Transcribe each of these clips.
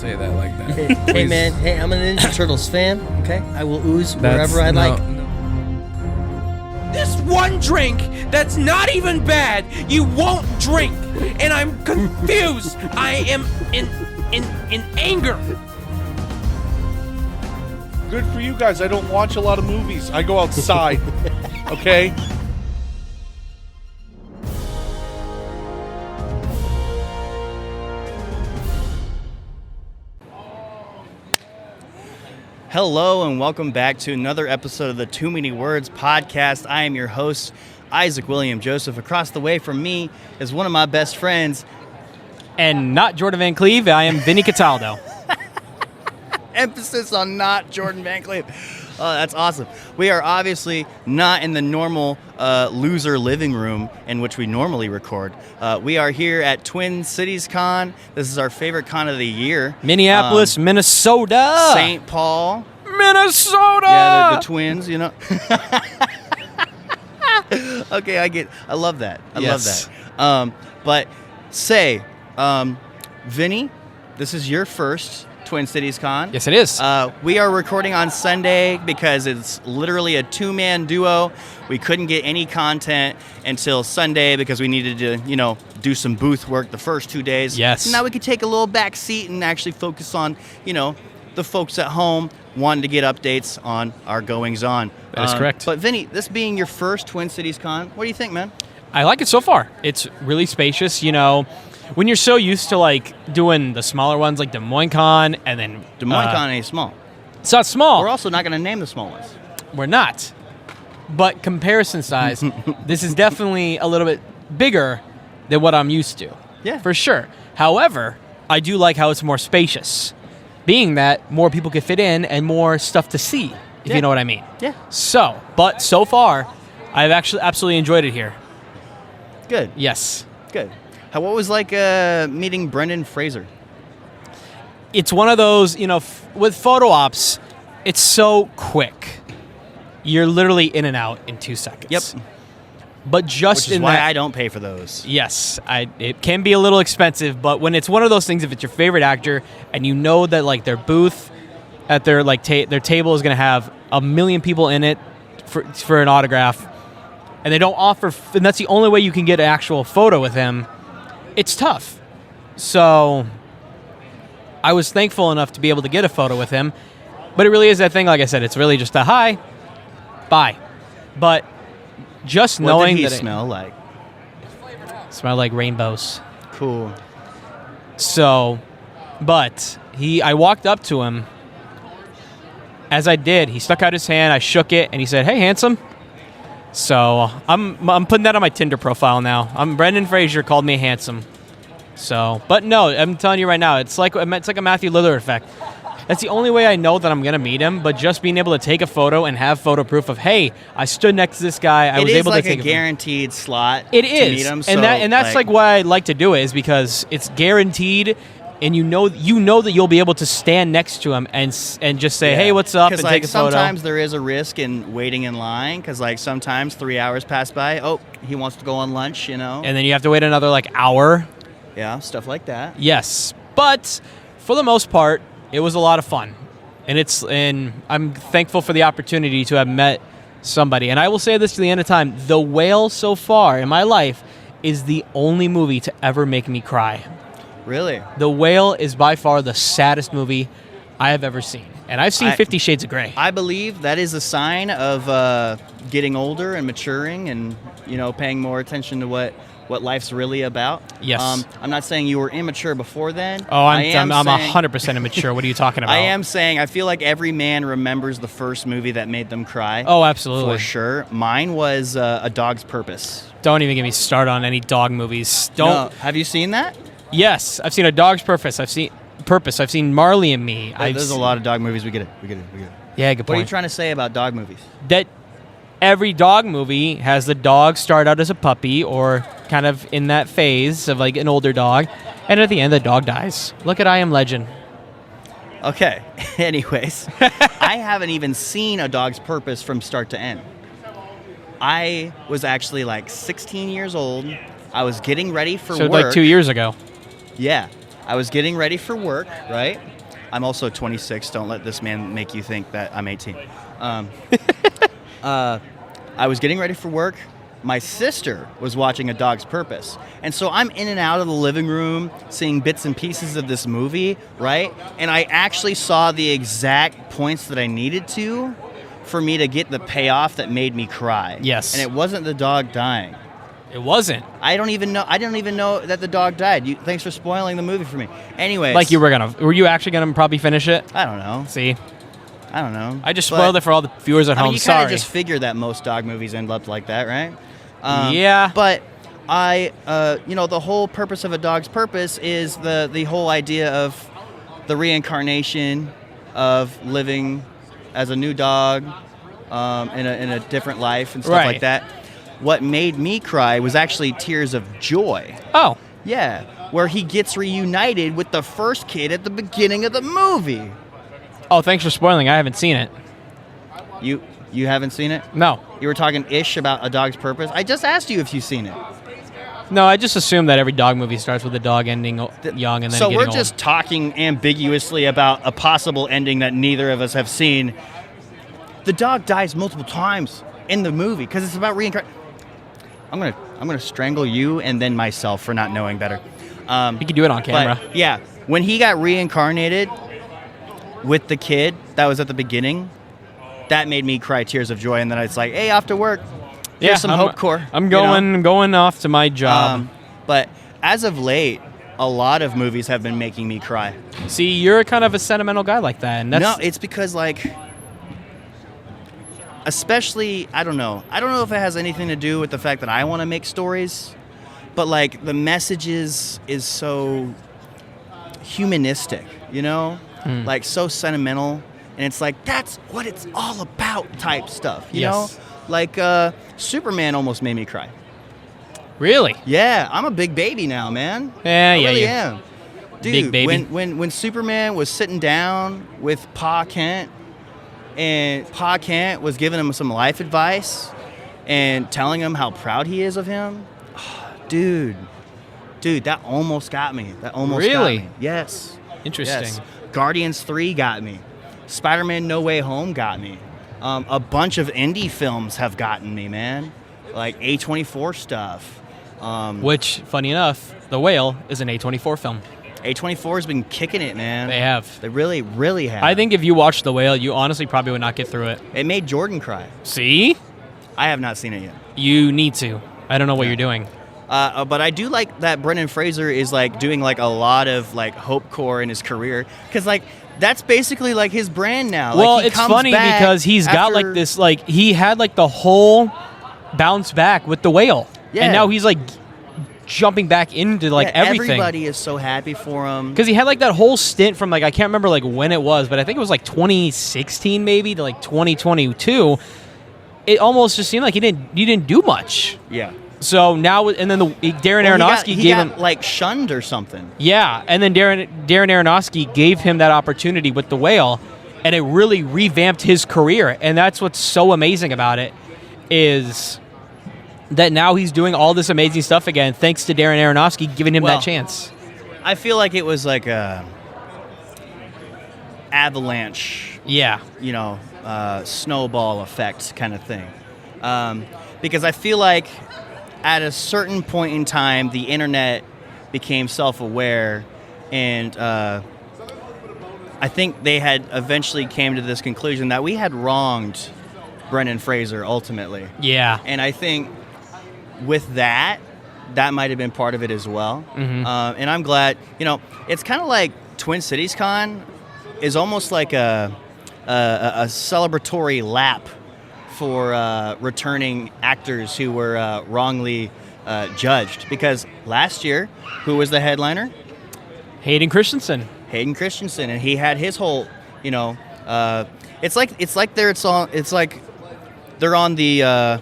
say that like that. Hey, Please. man. Hey, I'm a Ninja Turtles fan. Okay, I will ooze wherever I like. This one drink that's not even bad, you won't drink, and I'm confused. I am in anger. Good for you guys. I don't watch a lot of movies. I go outside. Okay? Hello and welcome back to another episode of the Too Many Words podcast. I am your host, Isaac William Joseph. Across the way from me is one of my best friends. And not Jordan Van Cleve, I am Vinny Cataldo. Emphasis on not Jordan Van Cleve. Oh, that's awesome. We are obviously not in the normal loser living room in which we normally record. We are here at Twin Cities Con. This is our favorite con of the year. Minneapolis, Minnesota. St. Paul. Minnesota! Yeah, the Twins, you know. Okay, I love that. I love that. But say, Vinny, this is your first Twin Cities Con. Yes, it is. We are recording on Sunday because it's literally a two-man duo. We couldn't get any content until Sunday because we needed to, do some booth work the first 2 days. Yes. So now we could take a little back seat and actually focus on, the folks at home wanting to get updates on our goings-on. That is correct. But Vinny, this being your first Twin Cities Con, what do you think, man? I like it so far. It's really spacious, When you're so used to, doing the smaller ones like Des Moines Con and then... Des Moines Con ain't small. It's not small. We're also not going to name the small ones. We're not. But comparison size, this is definitely a little bit bigger than what I'm used to. Yeah. For sure. However, I do like how it's more spacious, being that more people could fit in and more stuff to see, if you know what I mean. Yeah. But so far, I've actually absolutely enjoyed it here. Good. Yes. Good. What was like meeting Brendan Fraser? It's one of those, with photo ops, it's so quick. You're literally in and out in 2 seconds. Yep. But just Which is in why that, I don't pay for those. Yes, it can be a little expensive, but when it's one of those things, if it's your favorite actor and you know that their booth at their their table is going to have 1 million people in it for an autograph, and they don't offer, and that's the only way you can get an actual photo with him. It's tough. So I was thankful enough to be able to get a photo with him. But it really is that thing, like I said, it's really just a hi, bye. But just knowing what did he that smell like? Smell like rainbows. Cool. So, but I walked up to him. As I did, he stuck out his hand, I shook it, and he said, "Hey, handsome." So I'm putting that on my Tinder profile now. Brendan Fraser called me handsome. So, but no, I'm telling you right now, it's like a Matthew Lillard effect. That's the only way I know that I'm gonna meet him. But just being able to take a photo and have photo proof of, hey, I stood next to this guy. I was able to take a guaranteed slot. It to is, meet him, and that's why I like to do it, is because it's guaranteed. And you know that you'll be able to stand next to him and just say, "Hey, what's up?" and take a photo. Sometimes there is a risk in waiting in line because sometimes 3 hours pass by. Oh, he wants to go on lunch, And then you have to wait another hour. Yeah, stuff like that. Yes, but for the most part, it was a lot of fun, and I'm thankful for the opportunity to have met somebody. And I will say this to the end of time: The Whale so far in my life is the only movie to ever make me cry. Really? The Whale is by far the saddest movie I have ever seen. And I've seen 50 Shades of Grey. I believe that is a sign of getting older and maturing and, paying more attention to what life's really about. Yes. I'm not saying you were immature before then. Oh, I'm 100% immature. What are you talking about? I am saying I feel like every man remembers the first movie that made them cry. Oh, absolutely. For sure. Mine was A Dog's Purpose. Don't even get me started on any dog movies. Have you seen that? Yes, I've seen A Dog's Purpose. I've seen Marley and Me. There's a lot of dog movies. We get it. Yeah, good point. What are you trying to say about dog movies? That every dog movie has the dog start out as a puppy or kind of in that phase of an older dog, and at the end the dog dies. Look at I Am Legend. Okay. Anyways, I haven't even seen A Dog's Purpose from start to end. I was actually 16 years old. I was getting ready for work. So 2 years ago. Yeah. I was getting ready for work, right? I'm also 26. Don't let this man make you think that I'm 18. I was getting ready for work. My sister was watching A Dog's Purpose. And so I'm in and out of the living room seeing bits and pieces of this movie, right? And I actually saw the exact points that I needed to for me to get the payoff that made me cry. Yes. And it wasn't the dog dying. It wasn't. I didn't even know that the dog died. Thanks for spoiling the movie for me. Anyways. Like were you actually gonna probably finish it? I don't know. See, I don't know. I just spoiled it for all the viewers at I mean, home. you kind Sorry. of just figure that most dog movies end up like that, right? Yeah. But the whole purpose of A Dog's Purpose is the whole idea of the reincarnation of living as a new dog in a different life and stuff Right. like that. What made me cry was actually tears of joy. Oh, Yeah, where he gets reunited with the first kid at the beginning of the movie. oh, thanks for spoiling. I haven't seen it. You haven't seen it? No, You were talking ish about A Dog's Purpose. I just asked you if you've seen it. no. I just assume that every dog movie starts with the dog ending young and then So getting we're old. just talking ambiguously about a possible ending that neither of us have seen. The dog dies multiple times in the movie because it's about reincarnation. I'm gonna strangle you and then myself for not knowing better. You can do it on camera. But yeah, when he got reincarnated with the kid that was at the beginning, that made me cry tears of joy. And then it's like, hey, off to work. Here's some Hope Core. I'm you know? going off to my job. But as of late, a lot of movies have been making me cry. See, you're kind of a sentimental guy like that, and that's No, it's because especially, I don't know if it has anything to do with the fact that I want to make stories, but the messages is so humanistic, so sentimental, and it's that's what it's all about type stuff, you Yes. know? Superman almost made me cry. really. Yeah, I'm a big baby now, man. Yeah, I yeah, really yeah. am. Dude, Big baby. when Superman was sitting down with Pa Kent, and Pa Kent was giving him some life advice and telling him how proud he is of him, dude, that almost got me. That almost Really? got me. Yes. Interesting. Yes. Guardians 3 got me. Spider-Man No Way Home got me. A bunch of indie films have gotten me, man. Like A24 stuff. Which, funny enough, The Whale is an A24 film. A24 has been kicking it, man. They have. They really, really have. I think if you watch The Whale, you honestly probably would not get through it. It made Jordan cry. See? I have not seen it yet. You need to. I don't know what you're doing. But I do like that Brendan Fraser is doing a lot of Hope Core in his career, because that's basically his brand now. Well, He it's comes funny back because he's got after- this he had the whole bounce back with The Whale. Yeah. And now he's jumping back into Yeah, everything. Everybody is so happy for him. Because he had that whole stint from I can't remember when it was, but I think it was 2016 maybe to 2022. It almost just seemed like he didn't do much. Yeah. So now, and then Darren Aronofsky he gave got, him shunned or something. yeah, and then Darren Aronofsky gave him that opportunity with The Whale, and it really revamped his career. And that's what's so amazing about it is that now he's doing all this amazing stuff again, thanks to Darren Aronofsky giving him Well, that chance. I feel like it was a avalanche, Yeah, snowball effect kind of thing. Because I feel like at a certain point in time, the internet became self-aware, and I think they had eventually came to this conclusion that we had wronged Brendan Fraser ultimately. yeah, And I think with that might have been part of it as well. Mhm. And I'm glad, it's kind of like Twin Cities Con is almost like a celebratory lap for returning actors who were wrongly judged. Because last year, who was the headliner? Hayden Christensen. Hayden Christensen, and he had his whole, it's like they're on the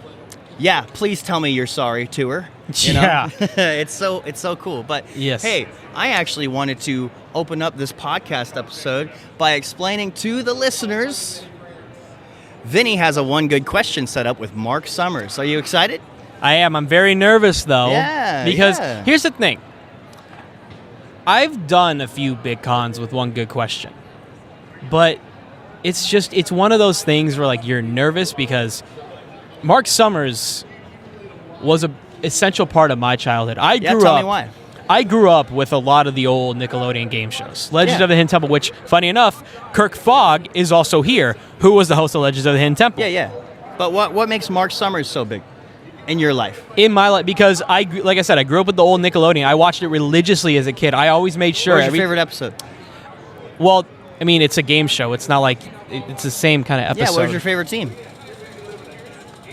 yeah, please tell me you're sorry tour. You know? Yeah. it's so cool. But Yes. hey, I actually wanted to open up this podcast episode by explaining to the listeners. Vinny has a one good question set up with Mark Summers. Are you excited? I am. I'm very nervous though. Yeah, Because yeah. here's the thing. I've done a few big cons with one good question, but it's one of those things where like you're nervous because Mark Summers was a essential part of my childhood. Tell me why. I grew up with a lot of the old Nickelodeon game shows. Legends Yeah. of the Hidden Temple, which, funny enough, Kirk Fogg is also here, who was the host of Legends of the Hidden Temple. Yeah. But what makes Mark Summers so big in your life? In my life, because like I said, I grew up with the old Nickelodeon. I watched it religiously as a kid. I always made sure. What was your favorite episode? Well, I mean, it's a game show. It's not like it's the same kind of episode. Yeah, what was your favorite team?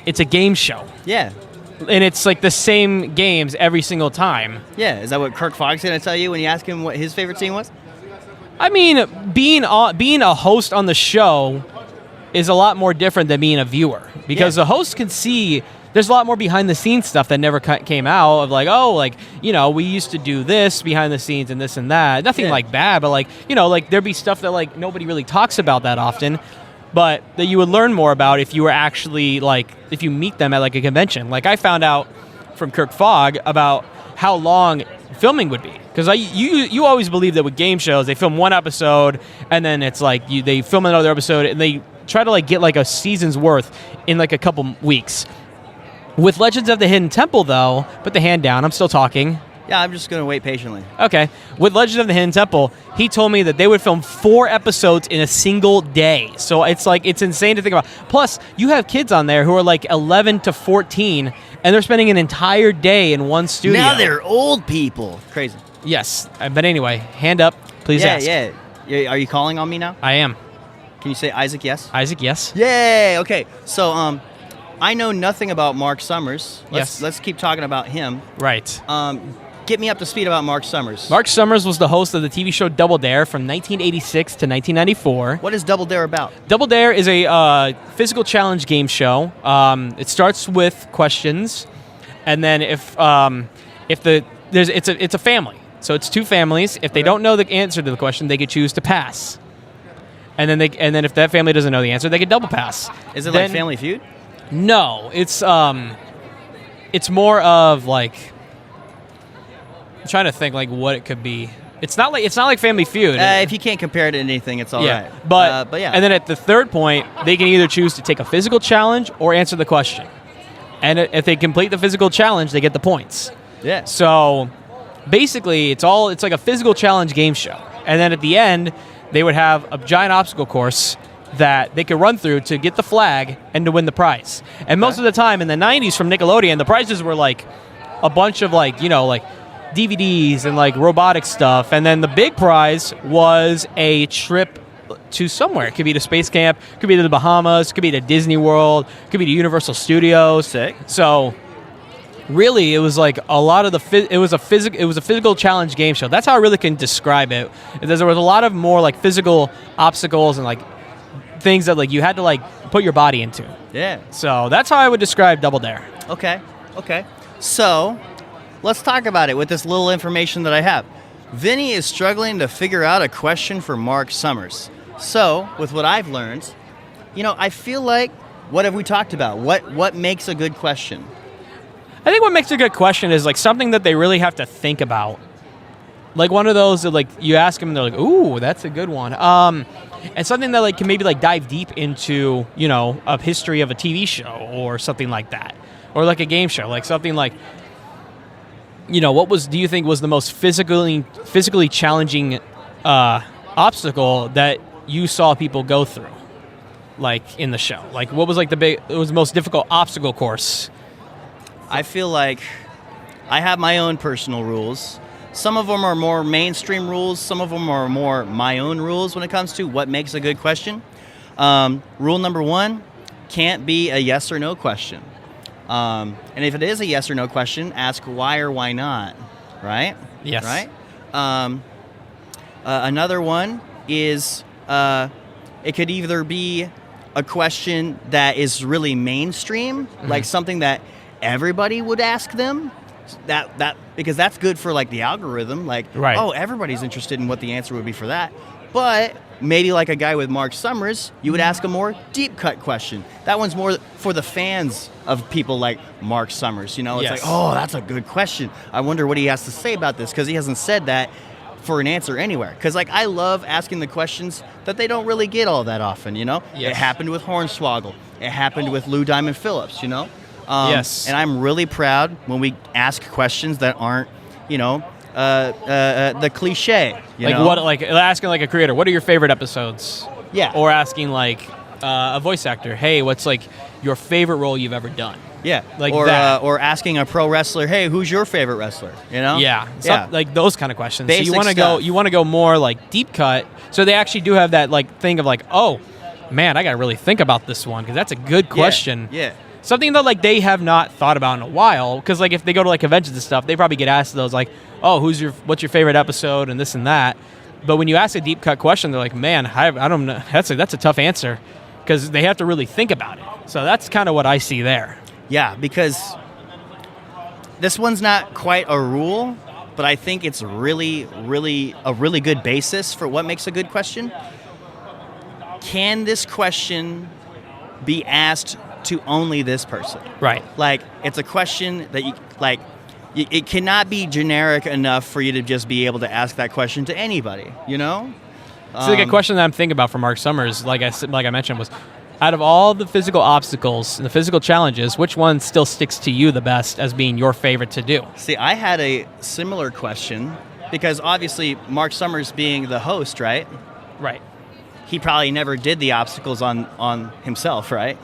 It's a game show. Yeah. And it's like the same games every single time. Yeah, is that what Kirk Fogg's going to tell you when you ask him what his favorite team was? I mean, being a host on the show is a lot more different than being a viewer because Yeah. the host can see there's a lot more behind the scenes stuff that never came out of like, oh, like, you know, we used to do this behind the scenes and this and that. Nothing Yeah. like bad, but like, you know, like there'd be stuff that like nobody really talks about that often, but that you would learn more about if you were actually like, if you meet them at like a convention. Like I found out from Kirk Fogg about how long filming would be. Because you always believe that with game shows, they film one episode and then it's like they film another episode and they try to like get like a season's worth in like a couple weeks. With Legends of the Hidden Temple, though, put the hand down. I'm still talking. Yeah, I'm just going to wait patiently. Okay. With Legends of the Hidden Temple, he told me that they would film 4 episodes in a single day. So it's like, it's insane to think about. Plus, you have kids on there who are like 11 to 14, and they're spending an entire day in one studio. Now they're old people. Crazy. Yes. But anyway, hand up. Please ask. Yeah. Are you calling on me now? I am. Can you say Isaac yes? Isaac, yes? Yay! Okay, so I know nothing about Mark Summers. Yes. Let's keep talking about him. Right. Get me up to speed about Mark Summers. Mark Summers was the host of the TV show Double Dare from 1986 to 1994. What is Double Dare about? Double Dare is a physical challenge game show. It starts with questions, and then it's a family. So it's 2 families. If they don't know the answer to the question, they could choose to pass. And then if that family doesn't know the answer, they could double pass. Is it Then- like Family Feud? No, it's more of like, I'm trying to think like what it could be. It's not like Family Feud. If you can't compare it to anything, it's all right. Yeah, but yeah. And then at the third point, they can either choose to take a physical challenge or answer the question. And if they complete the physical challenge, they get the points. yeah. So basically, it's like a physical challenge game show. And then at the end, they would have a giant obstacle course that they could run through to get the flag and to win the prize. And most of the time in the 90s from Nickelodeon, the prizes were like a bunch of like, you know, like DVDs and like robotic stuff. And then the big prize was a trip to somewhere. It could be to Space Camp, could be to the Bahamas, could be to Disney World, could be to Universal Studios. Sick. So really, it was like a lot of it was a physical challenge game show. That's how I really can describe it. There was a lot of more like physical obstacles and like things that like you had to like put your body into. Yeah. So that's how I would describe Double Dare. Okay. So, let's talk about it with this little information that I have. Vinny is struggling to figure out a question for Mark Summers. So, with what I've learned, you know, I feel like, what have we talked about? What makes a good question? I think what makes a good question is like something that they really have to think about. Like one of those that like you ask them and they're like, "Ooh, that's a good one." And something that like can maybe like dive deep into, you know, a history of a TV show or something like that, or like a game show, like something like, you know, do you think was the most physically challenging obstacle that you saw people go through, like in the show? Like what was like it was the most difficult obstacle course? I feel like I have my own personal rules. Some of them are more mainstream rules. Some of them are more my own rules when it comes to what makes a good question. Rule number 1, can't be a yes or no question. And if it is a yes or no question, ask why or why not, right? Yes. Right? Another one is it could either be a question that is really mainstream, like something that everybody would ask them, that because that's good for like the algorithm, like Right. oh, everybody's interested in what the answer would be for that. But maybe like a guy with Mark Summers, you would ask a more deep cut question. That one's more for the fans of people like Mark Summers. You know, it's Yes. like, oh, that's a good question. I wonder what he has to say about this because he hasn't said that for an answer anywhere. Because like I love asking the questions that they don't really get all that often. You know, Yes. It happened with Hornswoggle. It happened with Lou Diamond Phillips. You know, Yes. And I'm really proud when we ask questions that aren't, you know, the cliche. You like know? what? Like asking like a creator, what are your favorite episodes? Yeah. Or asking like a voice actor, hey, what's like your favorite role you've ever done? Yeah, like or that. Or asking a pro wrestler, hey, who's your favorite wrestler? You know? Yeah, like those kind of questions. So Basic you want to stuff. you want to go more like deep cut. So they actually do have that like thing of like, oh, man, I got to really think about this one because that's a good question. Yeah. Something that like they have not thought about in a while. Because like if they go to like conventions and stuff, they probably get asked those like, oh, what's your favorite episode and this and that. But when you ask a deep cut question, they're like, man, I don't know. That's a tough answer because they have to really think about it. So that's kind of what I see there. Yeah, because this one's not quite a rule, but I think it's really, really a really good basis for what makes a good question. Can this question be asked to only this person? Right. Like, it's a question that it cannot be generic enough for you to just be able to ask that question to anybody, you know? So like a question that I'm thinking about for Mark Summers, like I mentioned, was out of all the physical obstacles and the physical challenges, which one still sticks to you the best as being your favorite to do? See, I had a similar question because obviously Mark Summers being the host, right? Right. He probably never did the obstacles on himself, right?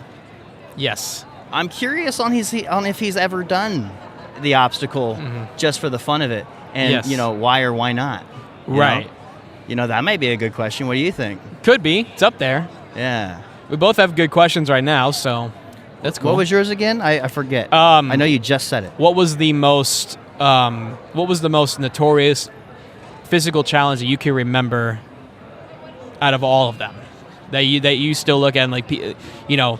Yes. I'm curious on if he's ever done the obstacle just for the fun of it, and Yes. you know why or why not. You Right. know? You know, that might be a good question. What do you think? Could be. It's up there. Yeah. We both have good questions right now, so that's cool. What was yours again? I forget. Um, I know you just said it. What was the most notorious physical challenge that you can remember out of all of them that you still look at and like you know,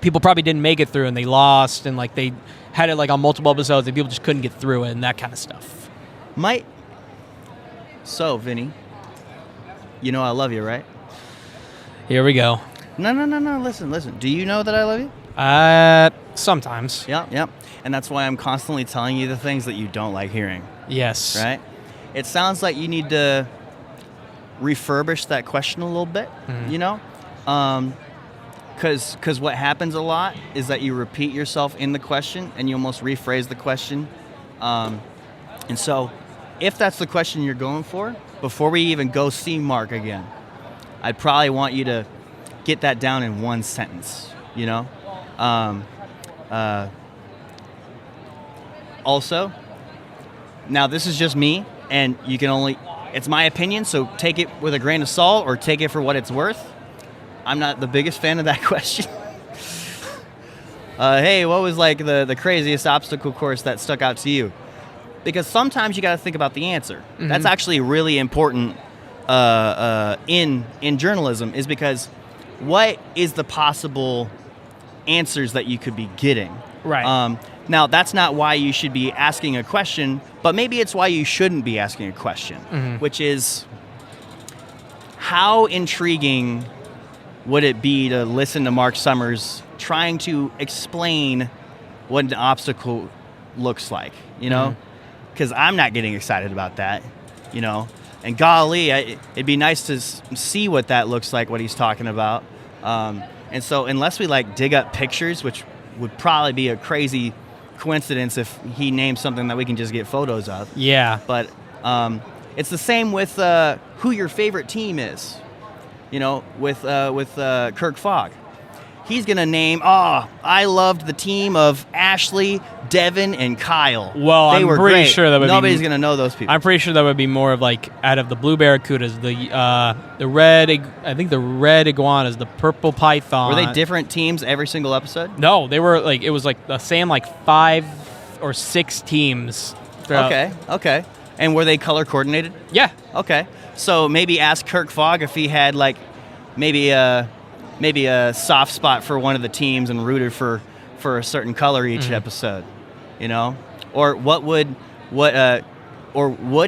people probably didn't make it through and they lost and like they had it like on multiple episodes and people just couldn't get through it and that kind of stuff. So, Vinny, you know I love you, right? Here we go. No. Listen. Do you know that I love you? Sometimes. Yep. And that's why I'm constantly telling you the things that you don't like hearing, Yes. right? It sounds like you need to refurbish that question a little bit, you know? Because what happens a lot is that you repeat yourself in the question and you almost rephrase the question. And so if that's the question you're going for, before we even go see Mark again, I'd probably want you to get that down in one sentence, you know? Also, now this is just me, and you can only, it's my opinion, so take it with a grain of salt or take it for what it's worth. I'm not the biggest fan of that question. Hey, what was like the craziest obstacle course that stuck out to you? Because sometimes you got to think about the answer. That's actually really important in journalism, is because what is the possible answers that you could be getting? Right. Now, that's not why you should be asking a question, but maybe it's why you shouldn't be asking a question, which is, how intriguing would it be to listen to Mark Summers trying to explain what an obstacle looks like, you know? Because I'm not getting excited about that, you know? And golly, it'd be nice to see what that looks like, what he's talking about. And so unless we like dig up pictures, which would probably be a crazy coincidence if he named something that we can just get photos of. Yeah. But it's the same with who your favorite team is. You know, with Kirk Fogg. He's going to name, I loved the team of Ashley, Devin, and Kyle. Well, they I'm were pretty great. sure that would be- Nobody's going to know those people. I'm pretty sure that would be more of like out of the blue barracudas, the red. I think the red iguanas, the purple python. Were they different teams every single episode? No, they were like, it was like the same like 5 or 6 teams. throughout. Okay. And were they color coordinated? Yeah. Okay. So maybe ask Kirk Fogg if he had like maybe a soft spot for one of the teams and rooted for a certain color each episode, you know? Or would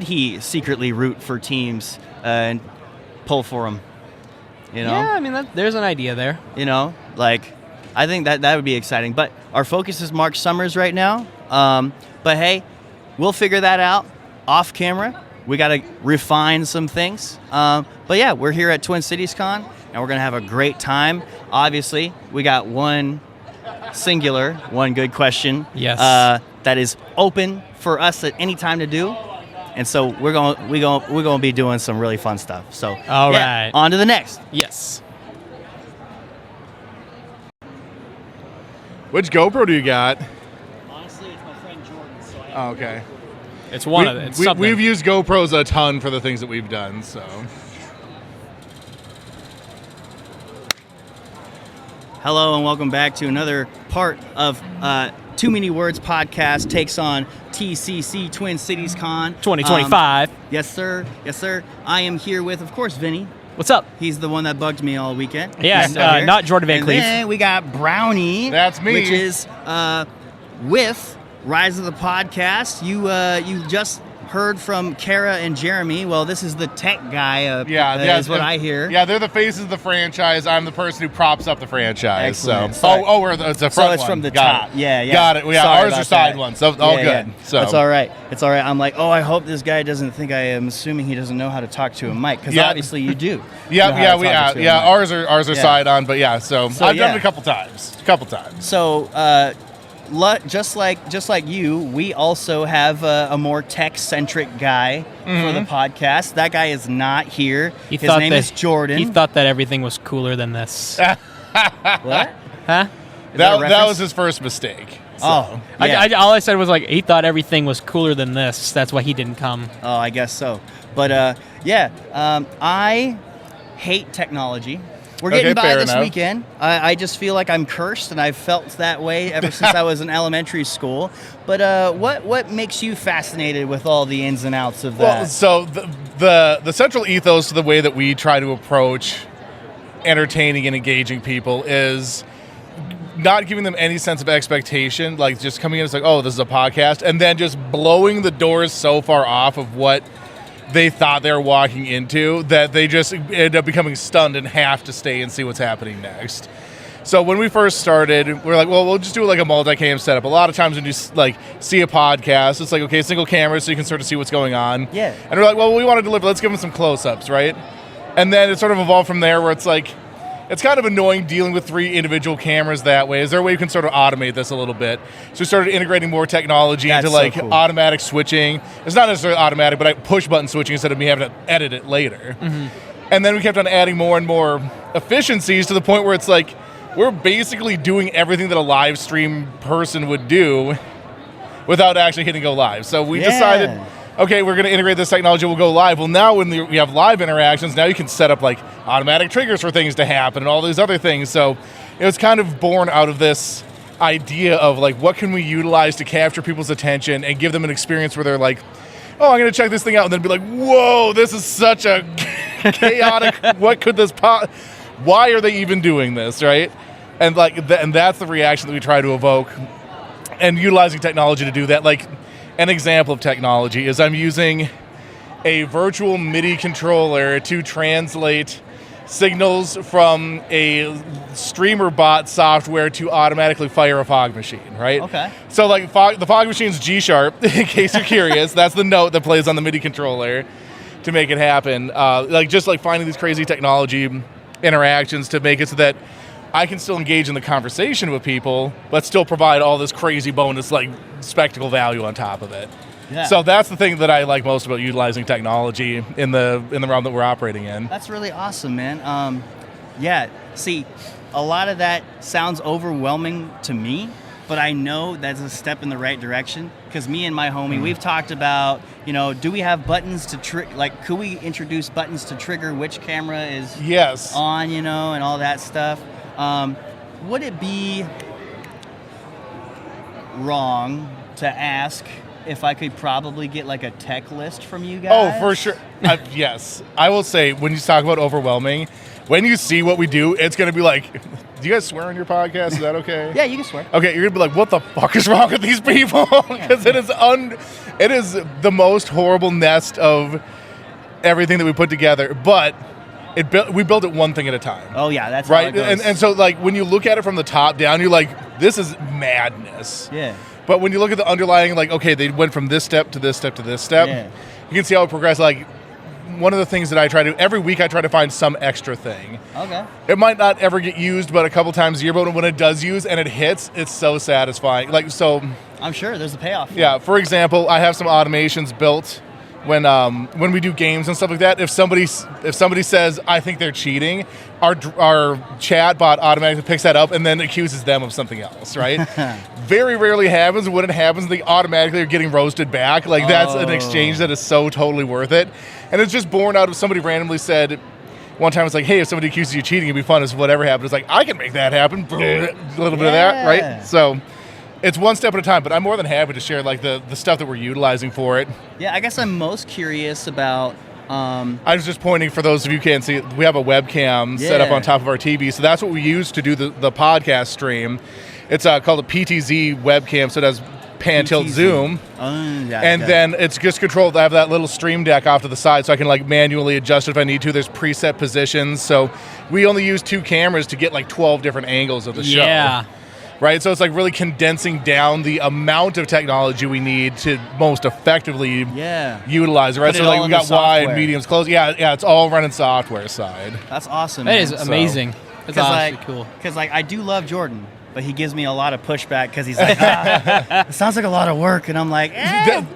he secretly root for teams and pull for them? You know? Yeah, I mean, there's an idea there. You know, like, I think that would be exciting. But our focus is Mark Summers right now. But hey, we'll figure that out off camera. we got to refine some things. But yeah, we're here at Twin Cities Con, and we're going to have a great time. Obviously, we got one good question. Yes. That is open for us at any time to do. And so we're going to be doing some really fun stuff. So All yeah, right. on to the next. Yes. Which GoPro do you got? Honestly, it's my friend Jordan. So Oh, okay. It's one of it's something. We've used GoPros a ton for the things that we've done, so. Hello and welcome back to another part of Too Many Words podcast takes on TCC Twin Cities Con 2025. Yes, sir. Yes, sir. I am here with, of course, Vinny. What's up? He's the one that bugged me all weekend. Yeah, He's still here. not Jordan Van And Cleef. then we got Brownie. That's me. Which is with Rise of the Podcast. You just heard from Kara and Jeremy. Well, this is the tech guy. Is what I hear. Yeah, they're the faces of the franchise. I'm the person who props up the franchise. Excellent. So, Sorry. it's a front So it's one. from the Got top. it. Yeah. Got it. Yeah, Sorry ours are about side that. ones. So all Yeah, good. yeah. So It's all right. It's all right. I'm like, I hope this guy doesn't think I am assuming he doesn't know how to talk to a mic, because Yeah. obviously you do. Yeah, ours are Yeah. side on, but yeah. So So, I've done yeah. it a couple times. So, just like you, we also have a more tech-centric guy for the podcast. That guy is not here. His name is Jordan. He thought that everything was cooler than this. What? Huh? Is that a That reference? was his first mistake. So. Oh, yeah. All I said was like he thought everything was cooler than this. That's why he didn't come. Oh, I guess so. But I hate technology. We're getting Okay, by fair this enough. weekend. I just feel like I'm cursed, and I've felt that way ever since I was in elementary school. But what makes you fascinated with all the ins and outs of that? Well, so the central ethos to the way that we try to approach entertaining and engaging people is not giving them any sense of expectation, like just coming in, it's like, oh, this is a podcast, and then just blowing the doors so far off of what they thought they were walking into that they just end up becoming stunned and have to stay and see what's happening next. So when we first started, we were like, well, we'll just do like a multi-cam setup. A lot of times when you see a podcast, it's like, okay, single camera, so you can sort of see what's going on. Yeah. And we're like, well, we want to deliver, let's give them some close-ups, right? And then it sort of evolved from there where it's like, it's kind of annoying dealing with 3 individual cameras that way. Is there a way you can sort of automate this a little bit? So we started integrating more technology That's into so like cool. automatic switching. It's not necessarily automatic, but I push button switching instead of me having to edit it later. Mm-hmm. And then we kept on adding more and more efficiencies to the point where it's like, we're basically doing everything that a live stream person would do without actually hitting go live. So we decided, okay, we're going to integrate this technology, we'll go live. Well, now when we have live interactions, now you can set up like automatic triggers for things to happen and all these other things. So it was kind of born out of this idea of like, what can we utilize to capture people's attention and give them an experience where they're like, oh, I'm going to check this thing out, and then be like, whoa, this is such a chaotic, what could this why are they even doing this, right? And like, and that's the reaction that we try to evoke, and utilizing technology to do that. Like, an example of technology is I'm using a virtual MIDI controller to translate signals from a streamer bot software to automatically fire a fog machine, right? Okay. So like the fog machine's G sharp, in case you're curious. That's the note that plays on the MIDI controller to make it happen. Like finding these crazy technology interactions to make it so that I can still engage in the conversation with people, but still provide all this crazy bonus like spectacle value on top of it. Yeah. So that's the thing that I like most about utilizing technology in the realm that we're operating in. That's really awesome, man. See, a lot of that sounds overwhelming to me, but I know that's a step in the right direction, because me and my homie, we've talked about, do we have buttons to could we introduce buttons to trigger which camera is Yes. on, and all that stuff. Would it be wrong to ask if I could probably get like a tech list from you guys? Oh, for sure. Yes. I will say, when you talk about overwhelming, when you see what we do, it's going to be like, do you guys swear on your podcast? Is that okay? Yeah, you can swear. Okay, you're going to be like, what the fuck is wrong with these people? Because it is the most horrible nest of everything that we put together. But we built it one thing at a time. Oh yeah, that's how Right? it goes. And so like when you look at it from the top down, you're like, this is madness. Yeah. But when you look at the underlying, like, okay, they went from this step to this step to this step, Yeah. you can see how it progresses. Like, one of the things that I try to, every week I try to find some extra thing. Okay. It might not ever get used but a couple times a year, but when it does use and it hits, it's so satisfying. Like, so, I'm sure there's a payoff. yeah, for example, I have some automations built when we do games and stuff like that. If somebody says, I think they're cheating, our chat bot automatically picks that up and then accuses them of something else, right? Very rarely happens. When it happens, they automatically are getting roasted back. Like, that's an exchange that is so totally worth it. And it's just born out of somebody randomly said, one time it's like, hey, if somebody accuses you of cheating, it'd be fun as whatever happened. It's like, I can make that happen. A little bit of that, right? So it's one step at a time, but I'm more than happy to share like the stuff that we're utilizing for it. Yeah, I guess I'm most curious about. I was just pointing, for those of you who can't see, we have a webcam set up on top of our TV, so that's what we use to do the podcast stream. It's called a PTZ webcam, so it has pan, tilt, zoom. And then it's just controlled. I have that little stream deck off to the side so I can like manually adjust it if I need to. There's preset positions. So we only use 2 cameras to get like 12 different angles of the show. Yeah. Right? So it's like really condensing down the amount of technology we need to most effectively utilize it. Right? Put So it like all we in the got wide, software. mediums, close. Yeah, it's all running software side. That's awesome. That man. is amazing. That's honestly cool. Because like I do love Jordan, but he gives me a lot of pushback because he's like, it sounds like a lot of work, and I'm like,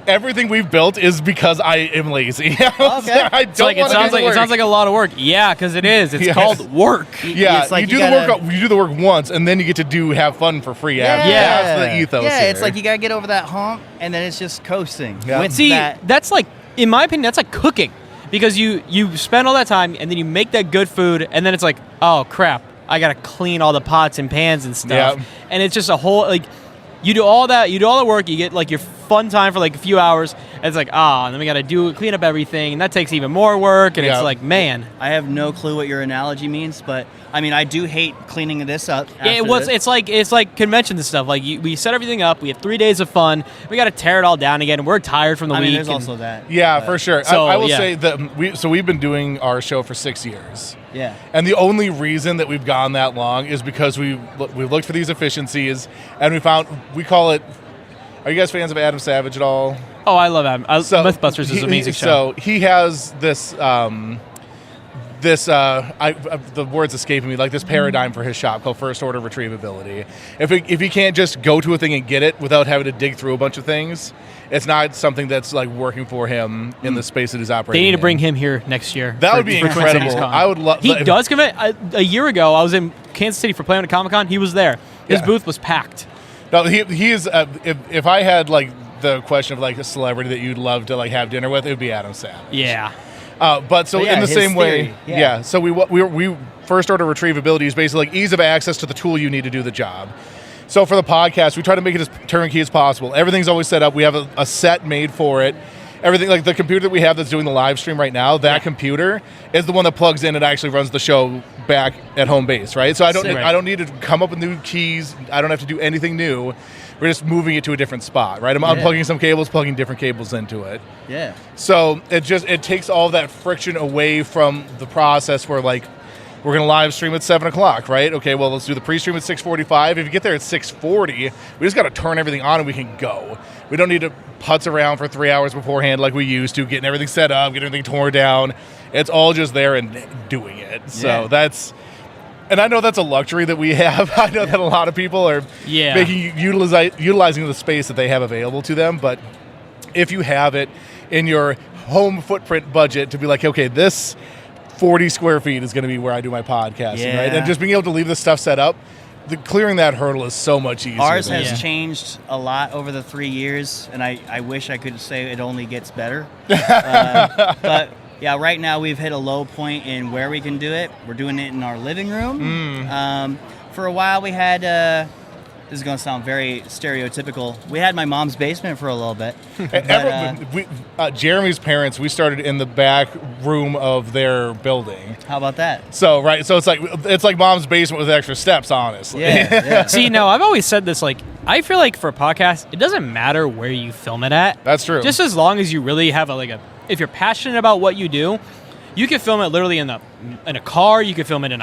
Everything we've built is because I am lazy. Okay. I don't It sounds like a lot of work. Yeah, because it is. It's called work. Yeah, It's like you do gotta- the work. You do the work once, and then you get to have fun for free after. Yeah. That's the ethos. Yeah, here. it's like you gotta get over that hump, and then it's just coasting. Yeah. With See, that, that's like, in my opinion, that's like cooking, because you spend all that time and then you make that good food, and then it's like, oh crap, I gotta clean all the pots and pans and stuff. Yep. And it's just a whole, like, you do all that, you do all the work, you get like your fun time for like a few hours, and it's like, and then we gotta clean up everything, and that takes even more work, and Yep. it's like, man. I have no clue what your analogy means, but I mean, I do hate cleaning this up. It's like conventions and stuff. Like we set everything up. We have 3 days of fun. We got to tear it all down again. And we're tired from the I week. mean, there's and- also that. Yeah, for sure. So, I will yeah. say that we've been doing our show for 6 years. Yeah. And the only reason that we've gone that long is because we've looked for these efficiencies, and we call it. Are you guys fans of Adam Savage at all? Oh, I love him. Mythbusters is an amazing show. So he has this. The words escaping me, like this paradigm for his shop called First Order Retrievability. If he can't just go to a thing and get it without having to dig through a bunch of things, it's not something that's like working for him in the space that he's operating. They need to in. bring him here next year. That for- would be for Twin incredible. Cities Con. I would love. He does come in. A year ago, I was in Kansas City for Planet Comic Con. He was there. His Yeah. booth was packed. No, he is. If I had like the question of like a celebrity that you'd love to like have dinner with, it would be Adam Savage. Yeah. But yeah, in the his same way, theory, yeah. So we First Order Retrievability is basically like ease of access to the tool you need to do the job. So for the podcast, we try to make it as turnkey as possible. Everything's always set up. We have a set made for it. Everything, like the computer that we have that's doing the live stream right now, that computer is the one that plugs in and actually runs the show back at home base, right? So I don't need to come up with new keys. I don't have to do anything new. We're just moving it to a different spot, right? I'm unplugging some cables, plugging different cables into it. Yeah. So it takes all that friction away from the process where like we're going to live stream at 7 o'clock, right? Okay, well, let's do the pre-stream at 6:45. If you get there at 6:40, we just got to turn everything on and we can go. We don't need to putz around for 3 hours beforehand like we used to, getting everything set up, getting everything torn down. It's all just there and doing it. So and I know that's a luxury that we have. I know that a lot of people are utilizing the space that they have available to them. But if you have it in your home footprint budget to be like, okay, this 40 square feet is going to be where I do my podcasting, right? And just being able to leave this stuff set up, clearing that hurdle is so much easier. Ours has changed a lot over the 3 years, and I wish I could say it only gets better. But yeah, right now we've hit a low point in where we can do it. We're doing it in our living room. For a while we had, this is going to sound very stereotypical, we had my mom's basement for a little bit. Jeremy's parents, we started in the back room of their building. How about that? So it's like mom's basement with extra steps, honestly. Yeah. See, no, I've always said this, like, I feel like for a podcast, it doesn't matter where you film it at. That's true. Just as long as you really have if you're passionate about what you do, you can film it literally in a car, you can film it in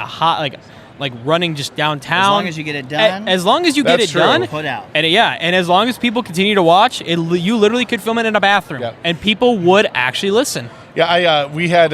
like running just downtown. As long as you get it done. As long as you get That's it true. done. Put out. And and as long as people continue to watch, you literally could film it in a bathroom, Yep. and people would actually listen. Yeah, we had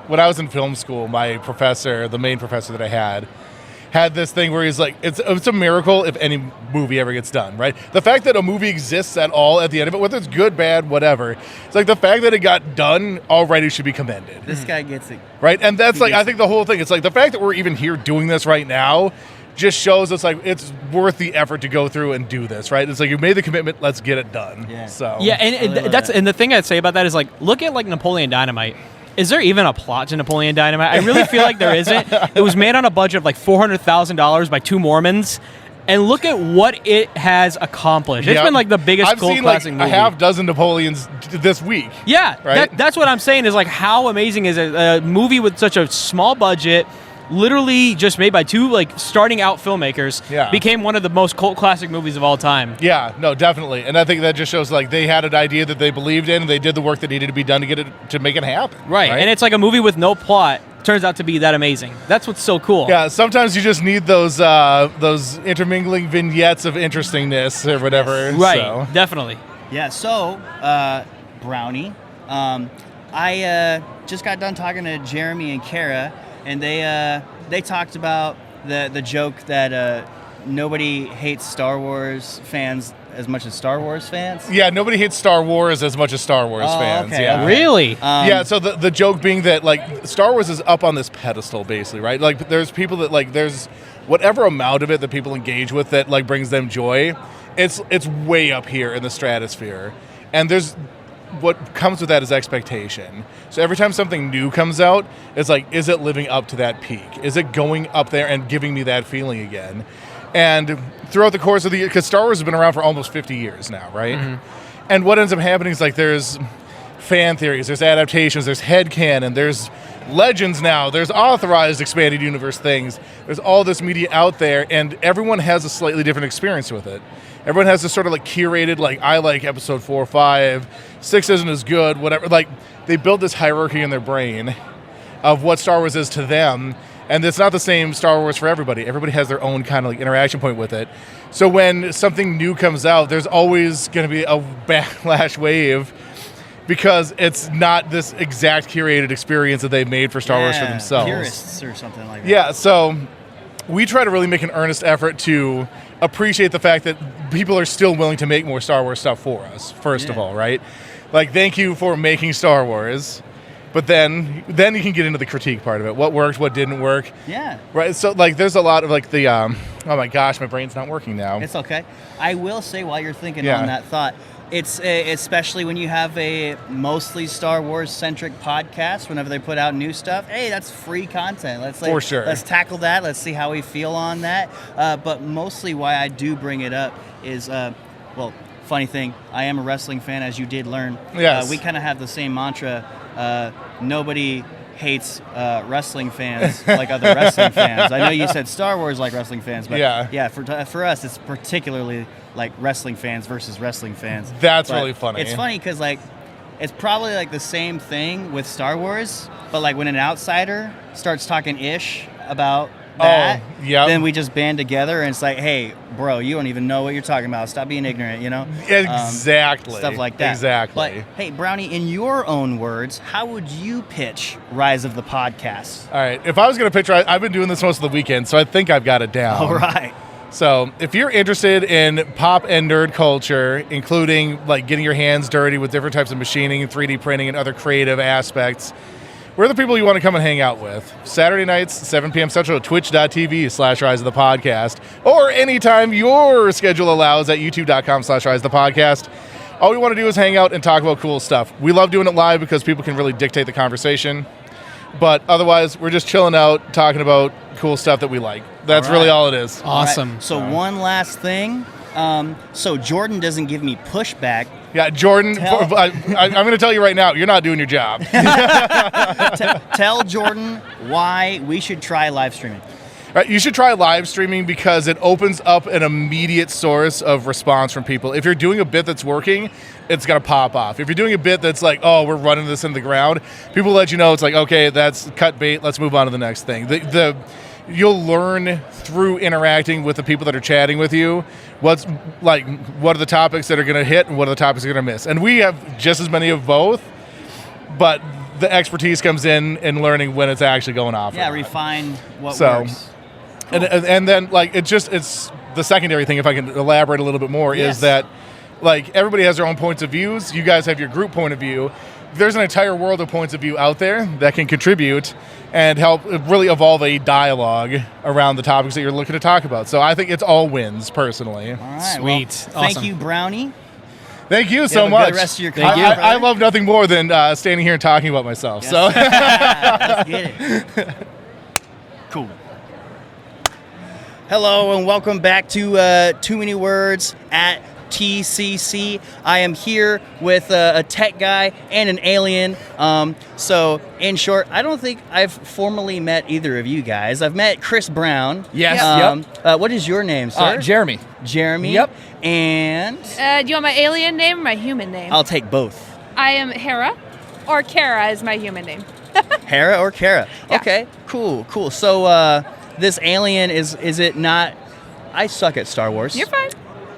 when I was in film school, my professor, the main professor that I had this thing where he's like, it's a miracle if any movie ever gets done, right? The fact that a movie exists at all at the end of it, whether it's good, bad, whatever, it's like the fact that it got done already should be commended, This guy gets it. right? And that's like, I think the whole thing, it's like the fact that we're even here doing this right now just shows us like it's worth the effort to go through and do this, right? It's like you made the commitment, let's get it done. Yeah. So Yeah, and really love that's that. and the thing I'd say about that is like, look at like Napoleon Dynamite. Is there even a plot to Napoleon Dynamite? I really feel like there isn't. It was made on a budget of like $400,000 by two Mormons, and look at what it has accomplished. It's Yeah. been like the biggest I've cult seen like classic a movie. half dozen Napoleons this week. Yeah, Right? that's what I'm saying is like how amazing is a movie with such a small budget, literally just made by two like starting out filmmakers, Yeah. became one of the most cult classic movies of all time. Yeah, no, definitely, and I think that just shows like they had an idea that they believed in, and they did the work that needed to be done to make it happen. Right. And it's like a movie with no plot turns out to be that amazing. That's what's so cool. yeah. Sometimes you just need those intermingling vignettes of interestingness or whatever. Right. So. Definitely. Yeah, so, Brownie, I just got done talking to Jeremy and Kara, and they talked about the joke that nobody hates Star Wars fans as much as Star Wars fans. Yeah, nobody hates Star Wars as much as Star Wars Oh, fans. okay, Yeah. okay. Really? Yeah, so the joke being that like Star Wars is up on this pedestal basically, right? Like there's people that like there's whatever amount of it that people engage with that like brings them joy, it's way up here in the stratosphere. And there's what comes with that is expectation. So every time something new comes out, it's like, is it living up to that peak? Is it going up there and giving me that feeling again? And throughout the course of the year, because Star Wars has been around for almost 50 years now, right? Mm-hmm. And what ends up happening is like there's fan theories, there's adaptations, there's headcanon, there's legends now, there's authorized expanded universe things. There's all this media out there, and everyone has a slightly different experience with it. Everyone has this sort of like curated, like, I like episode 4 or 5, 6 isn't as good, whatever. Like, they build this hierarchy in their brain of what Star Wars is to them, and it's not the same Star Wars for everybody. Everybody has their own kind of like interaction point with it. So when something new comes out, there's always going to be a backlash wave because it's not this exact curated experience that they've made for Star Wars for Yeah, themselves. Purists or something like that. Yeah, so we try to really make an earnest effort to appreciate the fact that people are still willing to make more Star Wars stuff for us, first of Yeah. all, right? Like, thank you for making Star Wars, but then you can get into the critique part of it. What worked, what didn't work. Yeah. Right, so like there's a lot of like the, oh my gosh, my brain's not working now. It's okay. I will say while you're thinking Yeah. on that thought, it's especially when you have a mostly Star Wars centric podcast. Whenever they put out new stuff, hey, that's free content. For sure. Let's tackle that. Let's see how we feel on that. But mostly why I do bring it up is, well, funny thing, I am a wrestling fan, as you did learn. Yes. We kind of have the same mantra. Nobody hates wrestling fans like other wrestling fans. I know you said Star Wars like wrestling fans, but Yeah. for us, it's particularly like wrestling fans versus wrestling fans. That's But really funny. It's funny because like it's probably like the same thing with Star Wars, but like when an outsider starts talking ish about that, yep. then we just band together and it's like, hey, bro, you don't even know what you're talking about. Stop being ignorant, you know? Exactly. Stuff like that. Exactly. But hey, Brownie, in your own words, how would you pitch Rise of the Podcast? All right, if I was going to picture, I've been doing this most of the weekend, so I think I've got it down. All right. So if you're interested in pop and nerd culture, including like getting your hands dirty with different types of machining, 3D printing, and other creative aspects, we're the people you want to come and hang out with. Saturday nights, 7 p.m. Central at twitch.tv/Rise of the Podcast, or anytime your schedule allows at youtube.com/Rise of the Podcast. All we want to do is hang out and talk about cool stuff. We love doing it live because people can really dictate the conversation. But otherwise, we're just chilling out, talking about cool stuff that we like. That's All right. really all it is. Awesome. All right, so one last thing. So Jordan doesn't give me pushback. Yeah, Jordan, Tell- I'm going to tell you right now, you're not doing your job. Tell Jordan why we should try live streaming. Right, you should try live streaming because it opens up an immediate source of response from people. If you're doing a bit that's working, it's going to pop off. If you're doing a bit that's like, oh, we're running this into the ground, people let you know it's like, okay, that's cut bait, let's move on to the next thing. The you'll learn through interacting with the people that are chatting with you what are the topics that are going to hit and what are the topics that are going to miss. And we have just as many of both, but the expertise comes in learning when it's actually going off. Yeah, refine what So- works. And then like it's the secondary thing, if I can elaborate a little bit more, Yes. is that like everybody has their own points of views. You guys have your group point of view. There's an entire world of points of view out there that can contribute and help really evolve a dialogue around the topics that you're looking to talk about. So I think it's all wins, personally. All right. Sweet. Thank Awesome. you, Brownie. Thank you have so a much. good rest of your I, con, I, I brother. love nothing more than standing here and talking about myself. So Let's get it. Cool. Hello and welcome back to Too Many Words at TCC. I am here with a tech guy and an alien. So, in short, I don't think I've formally met either of you guys. I've met Chris Brown. Yes, What is your name, sir? Jeremy. Jeremy. Yep. And Do you want my alien name or my human name? I'll take both. I am Hera, or Kara is my human name. Hera or Kara? Yeah. Okay, cool. So, this alien is it not? I suck at Star Wars. You're fine.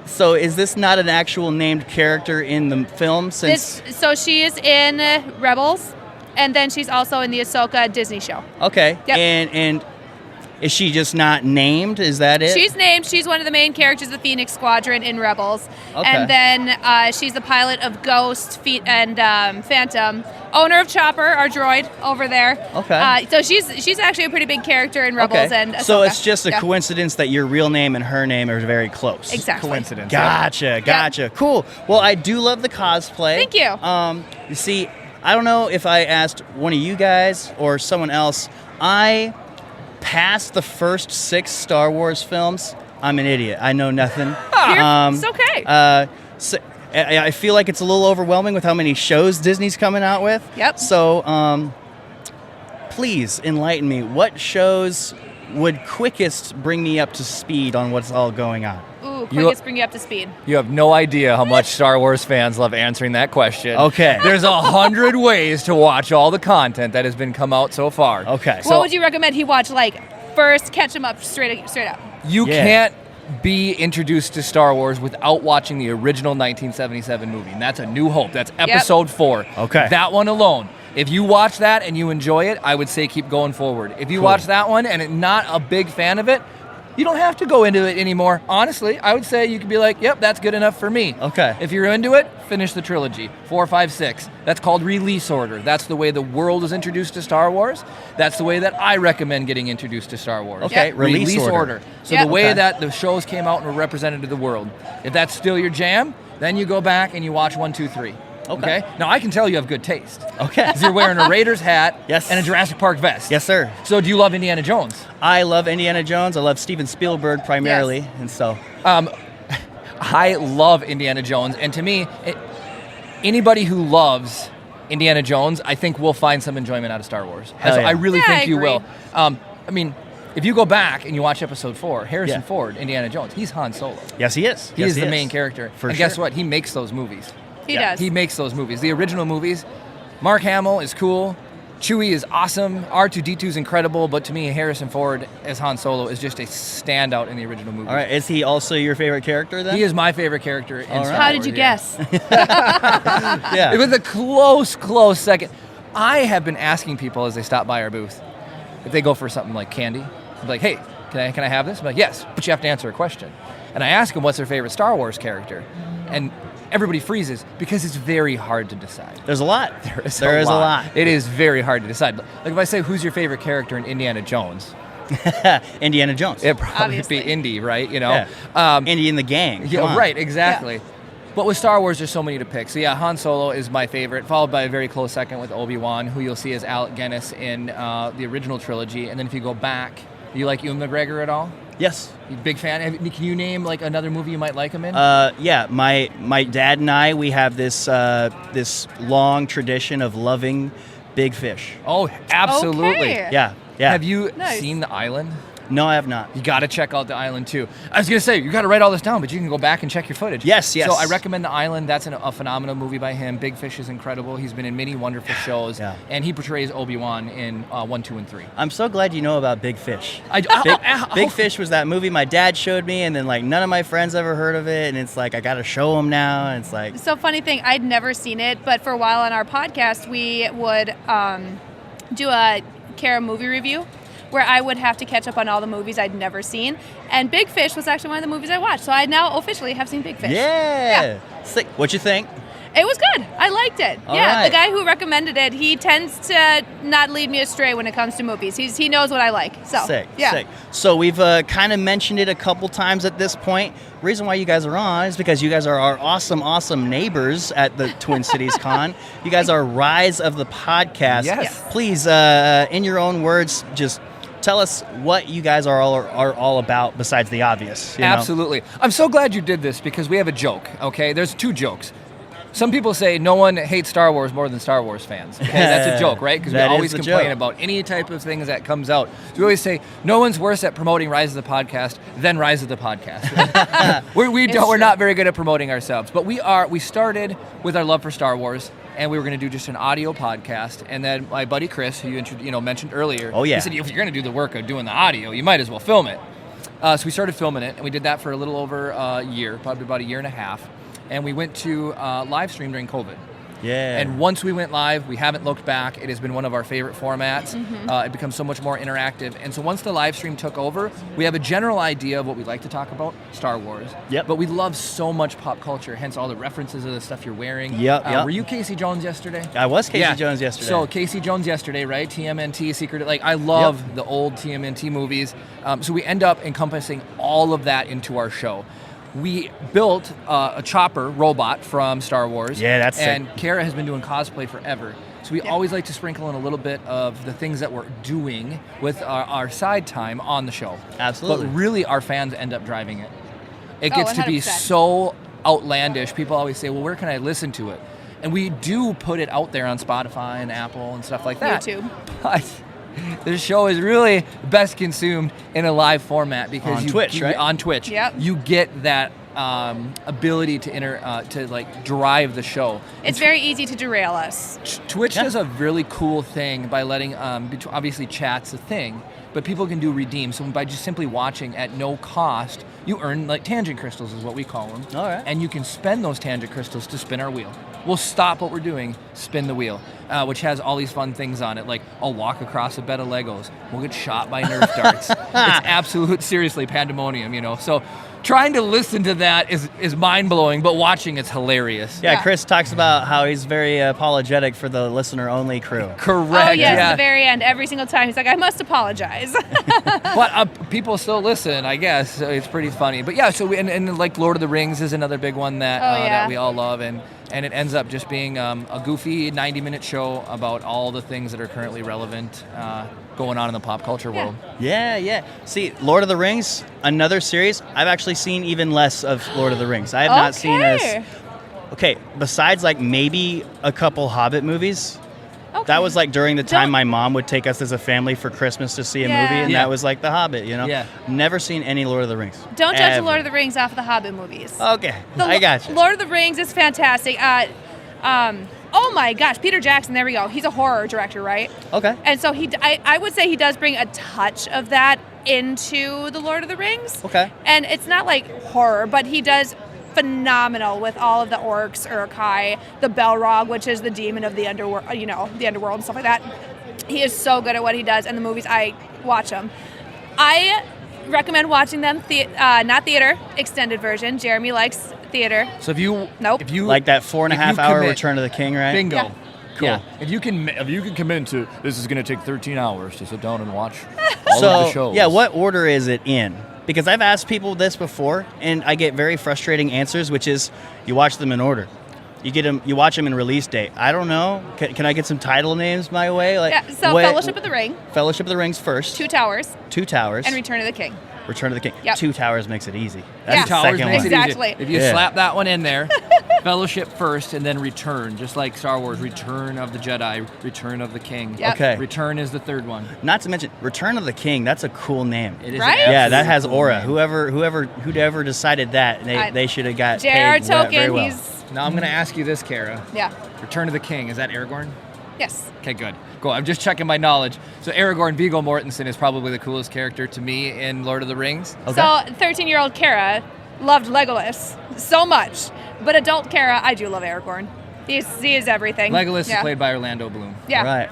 So is this not an actual named character in the film? Since So she is in Rebels, and then she's also in the Ahsoka Disney show. okay, Yep. and is she just not named? Is that it? She's named. She's one of the main characters of the Phoenix Squadron in Rebels. Okay. And then she's the pilot of Ghost and Phantom, owner of Chopper, our droid over there. Okay. So she's actually a pretty big character in Rebels okay. and Ahsoka. So it's just a Yeah. coincidence that your real name and her name are very close. Exactly. Coincidence. Gotcha. Cool. Well, I do love the cosplay. Thank you. You see, I don't know if I asked one of you guys or someone else. I passed the first 6 Star Wars films. I'm an idiot. I know nothing. It's okay. So, I feel like it's a little overwhelming with how many shows Disney's coming out with. Yep. So, please enlighten me. What shows would quickest bring me up to speed on what's all going on? Ooh, quickest bring you up to speed. You have no idea how much Star Wars fans love answering that question. Okay. There's 100 ways to watch all the content that has been come out so far. Okay. So What would you recommend he watch? Like first, catch him up straight up. you Yeah. can't be introduced to Star Wars without watching the original 1977 movie, and that's A New Hope. That's episode 4. Okay. That one alone. If you watch that and you enjoy it, I would say keep going forward. If you watch that one and not a big fan of it, you don't have to go into it anymore. Honestly, I would say you could be like, yep, that's good enough for me. Okay. If you're into it, finish the trilogy. 4, 5, 6. That's called release order. That's the way the world is introduced to Star Wars. That's the way that I recommend getting introduced to Star Wars. Okay, Yep. release order. So Yep. the way Okay. that the shows came out and were represented to the world. If that's still your jam, then you go back and you watch 1, 2, 3. Okay. Now I can tell you have good taste. Okay. Because you're wearing a Raiders hat Yes. and a Jurassic Park vest. Yes, sir. So do you love Indiana Jones? I love Indiana Jones. I love Steven Spielberg primarily, and so I love Indiana Jones, and to me, anybody who loves Indiana Jones, I think will find some enjoyment out of Star Wars. Hell yeah. I really Yeah, think I you agree. will. I mean, if you go back and you watch Episode 4, Harrison Yeah. Ford, Indiana Jones, he's Han Solo. yes, he is. He Yes, is the main character. For and guess sure. what? He makes those movies. He Yeah, does. He makes those movies. The original movies, Mark Hamill is cool. Chewie is awesome. R2-D2 is incredible, but to me, Harrison Ford as Han Solo is just a standout in the original movie. All right, is he also your favorite character then? He is my favorite character in All Star right. How Wars, did you yeah. guess? Yeah. It was a close second. I have been asking people as they stop by our booth, if they go for something like candy, I'm like, hey, can I have this? I'm like, yes, but you have to answer a question. And I ask them what's their favorite Star Wars character. And everybody freezes because it's very hard to decide. There's a lot. There is a lot. It is very hard to decide. Like if I say, who's your favorite character in Indiana Jones? Indiana Jones. It'd probably Obviously. be Indy, right? You know? Yeah. Indy and the gang. Yeah, Come on. right, exactly. But with Star Wars, there's so many to pick. So yeah, Han Solo is my favorite, followed by a very close second with Obi-Wan, who you'll see as Alec Guinness in the original trilogy. And then if you go back, do you like Ewan McGregor at all? Yes. You big fan? Can you name like another movie you might like him in? Yeah, my dad and I, we have this this long tradition of loving big fish. oh, absolutely. Okay. Yeah. Have you Nice. seen The Island? No, I have not. You got to check out The Island too. I was gonna say you got to write all this down, but you can go back and check your footage. Yes. So I recommend The Island. That's a phenomenal movie by him. Big Fish is incredible. He's been in many wonderful shows, Yeah. and he portrays Obi-Wan in 1, 2, and 3. I'm so glad you know about Big Fish. I- Big Fish was that movie my dad showed me, and then like none of my friends ever heard of it, and it's like I gotta show them now, and it's like So funny thing, I'd never seen it, but for a while on our podcast, we would do a Kara movie review where I would have to catch up on all the movies I'd never seen. And Big Fish was actually one of the movies I watched. So I now officially have seen Big Fish. yeah. Sick. What you think? It was good. I liked it. All yeah, right. the guy who recommended it, he tends to not lead me astray when it comes to movies. He knows what I like. So Sick. yeah. Sick. So we've kind of mentioned it a couple times at this point. Reason why you guys are on is because you guys are our awesome neighbors at the Twin Cities Con. You guys are Rise of the Podcast. Yes. Please, in your own words, just tell us what you guys are all about besides the obvious. You know? Absolutely. I'm so glad you did this because we have a joke, okay? There's 2 jokes. Some people say no one hates Star Wars more than Star Wars fans. Okay, that's a joke, right? Because we That is always the complain joke. about any type of things that comes out. So we always say no one's worse at promoting Rise of the Podcast than Rise of the Podcast. We're not very good at promoting ourselves, but we are. We started with our love for Star Wars, and we were going to do just an audio podcast. And then my buddy Chris, who you mentioned earlier, Oh, yeah. he said if you're going to do the work of doing the audio, you might as well film it. So we started filming it, and we did that for a little over a year, probably about a year and a half. And we went to live stream during COVID. Yeah. And once we went live, we haven't looked back. It has been one of our favorite formats. It becomes so much more interactive. And so once the live stream took over, we have a general idea of what we'd like to talk about, Star Wars. Yep. But we love so much pop culture, hence all the references of the stuff you're wearing. Yep. Were you Casey Jones yesterday? I was Casey Yeah. Jones yesterday. So Casey Jones yesterday, right? TMNT, Secret. Like I love the old TMNT movies. So we end up encompassing all of that into our show. We built a chopper robot from Star Wars. Yeah, that's sick. And Kara has been doing cosplay forever. So we always like to sprinkle in a little bit of the things that we're doing with our side time on the show. Absolutely. But really, our fans end up driving it. It Oh, gets to be 100%. so outlandish. People always say, well, where can I listen to it? And we do put it out there on Spotify and Apple and stuff like that. YouTube. But the show is really best consumed in a live format because On Twitch, right? On Twitch, Yep. you get that ability to drive the show. It's very easy to derail us. Twitch does a really cool thing by letting, obviously chat's a thing, but people can do redeem. So by just simply watching at no cost, you earn like tangent crystals is what we call them. All right. And you can spend those tangent crystals to spin our wheel. We'll stop what we're doing, spin the wheel, which has all these fun things on it. Like I'll walk across a bed of Legos. We'll get shot by Nerf darts. It's absolute, seriously, pandemonium, So trying to listen to that is mind-blowing, but watching it's hilarious. Yeah, Yeah. Chris talks about how he's very apologetic for the listener-only crew. Correct. Oh yes, yeah. at the very end, every single time he's like, I must apologize. But people still listen, I guess. So it's pretty funny. But yeah, so and like Lord of the Rings is another big one that that we all love, and it ends up just being a goofy 90-minute show about all the things that are currently relevant going on in the pop culture world. Yeah. See, Lord of the Rings, another series. I've actually seen even less of Lord of the Rings. I have not seen as... Okay, besides like maybe a couple Hobbit movies. Okay. That was like during the time Don't- my mom would take us as a family for Christmas to see a Yeah. movie, and Yeah. that was like The Hobbit, Yeah. Never seen any Lord of the Rings. Don't judge Ever. the Lord of the Rings off of the Hobbit movies. Okay, The I got you. Lord of the Rings is fantastic. Oh my gosh, Peter Jackson, there we go. He's a horror director, right? Okay. And so I would say he does bring a touch of that into the Lord of the Rings. Okay. And it's not like horror, but he does phenomenal with all of the orcs, Uruk-hai, the Balrog, which is the demon of the underworld, the underworld and stuff like that. He is so good at what he does, and the movies, I watch them. I recommend watching them, not theater, extended version. Jeremy likes theater. So if you Nope. if you Like that 4.5 if you hour commit- Return of the King, right? bingo. Yeah. Cool. Yeah. If you can commit to this is going to take 13 hours to sit down and watch all of the shows. Yeah, what order is it in? Because I've asked people this before, and I get very frustrating answers, which is you watch them in order. You watch them in release date. I don't know. Can I get some title names my way? Like, Yeah, so what- Fellowship of the Ring, Fellowship of the Rings first. Two Towers, Two Towers. and Return of the King. Return of the King. Yep. Two Towers makes it easy. Yeah. That's the Towers second makes one. it Exactly. easy. If you Yeah. slap that one in there, Fellowship first, and then Return, just like Star Wars. Return of the Jedi, Return of the King. Yep. Okay. Return is the third one. Not to mention Return of the King. That's a cool name. It is Right? an Yeah, that absolute has cool aura. name. Whoever decided that, they should have got J.R. paid very Tolkien, well. he's Now I'm going to ask you this, Kara. yeah. Return of the King, is that Aragorn? Yes. Okay, good. Cool. I'm just checking my knowledge. So Aragorn Viggo Mortensen is probably the coolest character to me in Lord of the Rings. Okay. So 13-year-old Kara loved Legolas so much, but adult Kara, I do love Aragorn. He is everything. Legolas yeah. is played by Orlando Bloom. Yeah. Right.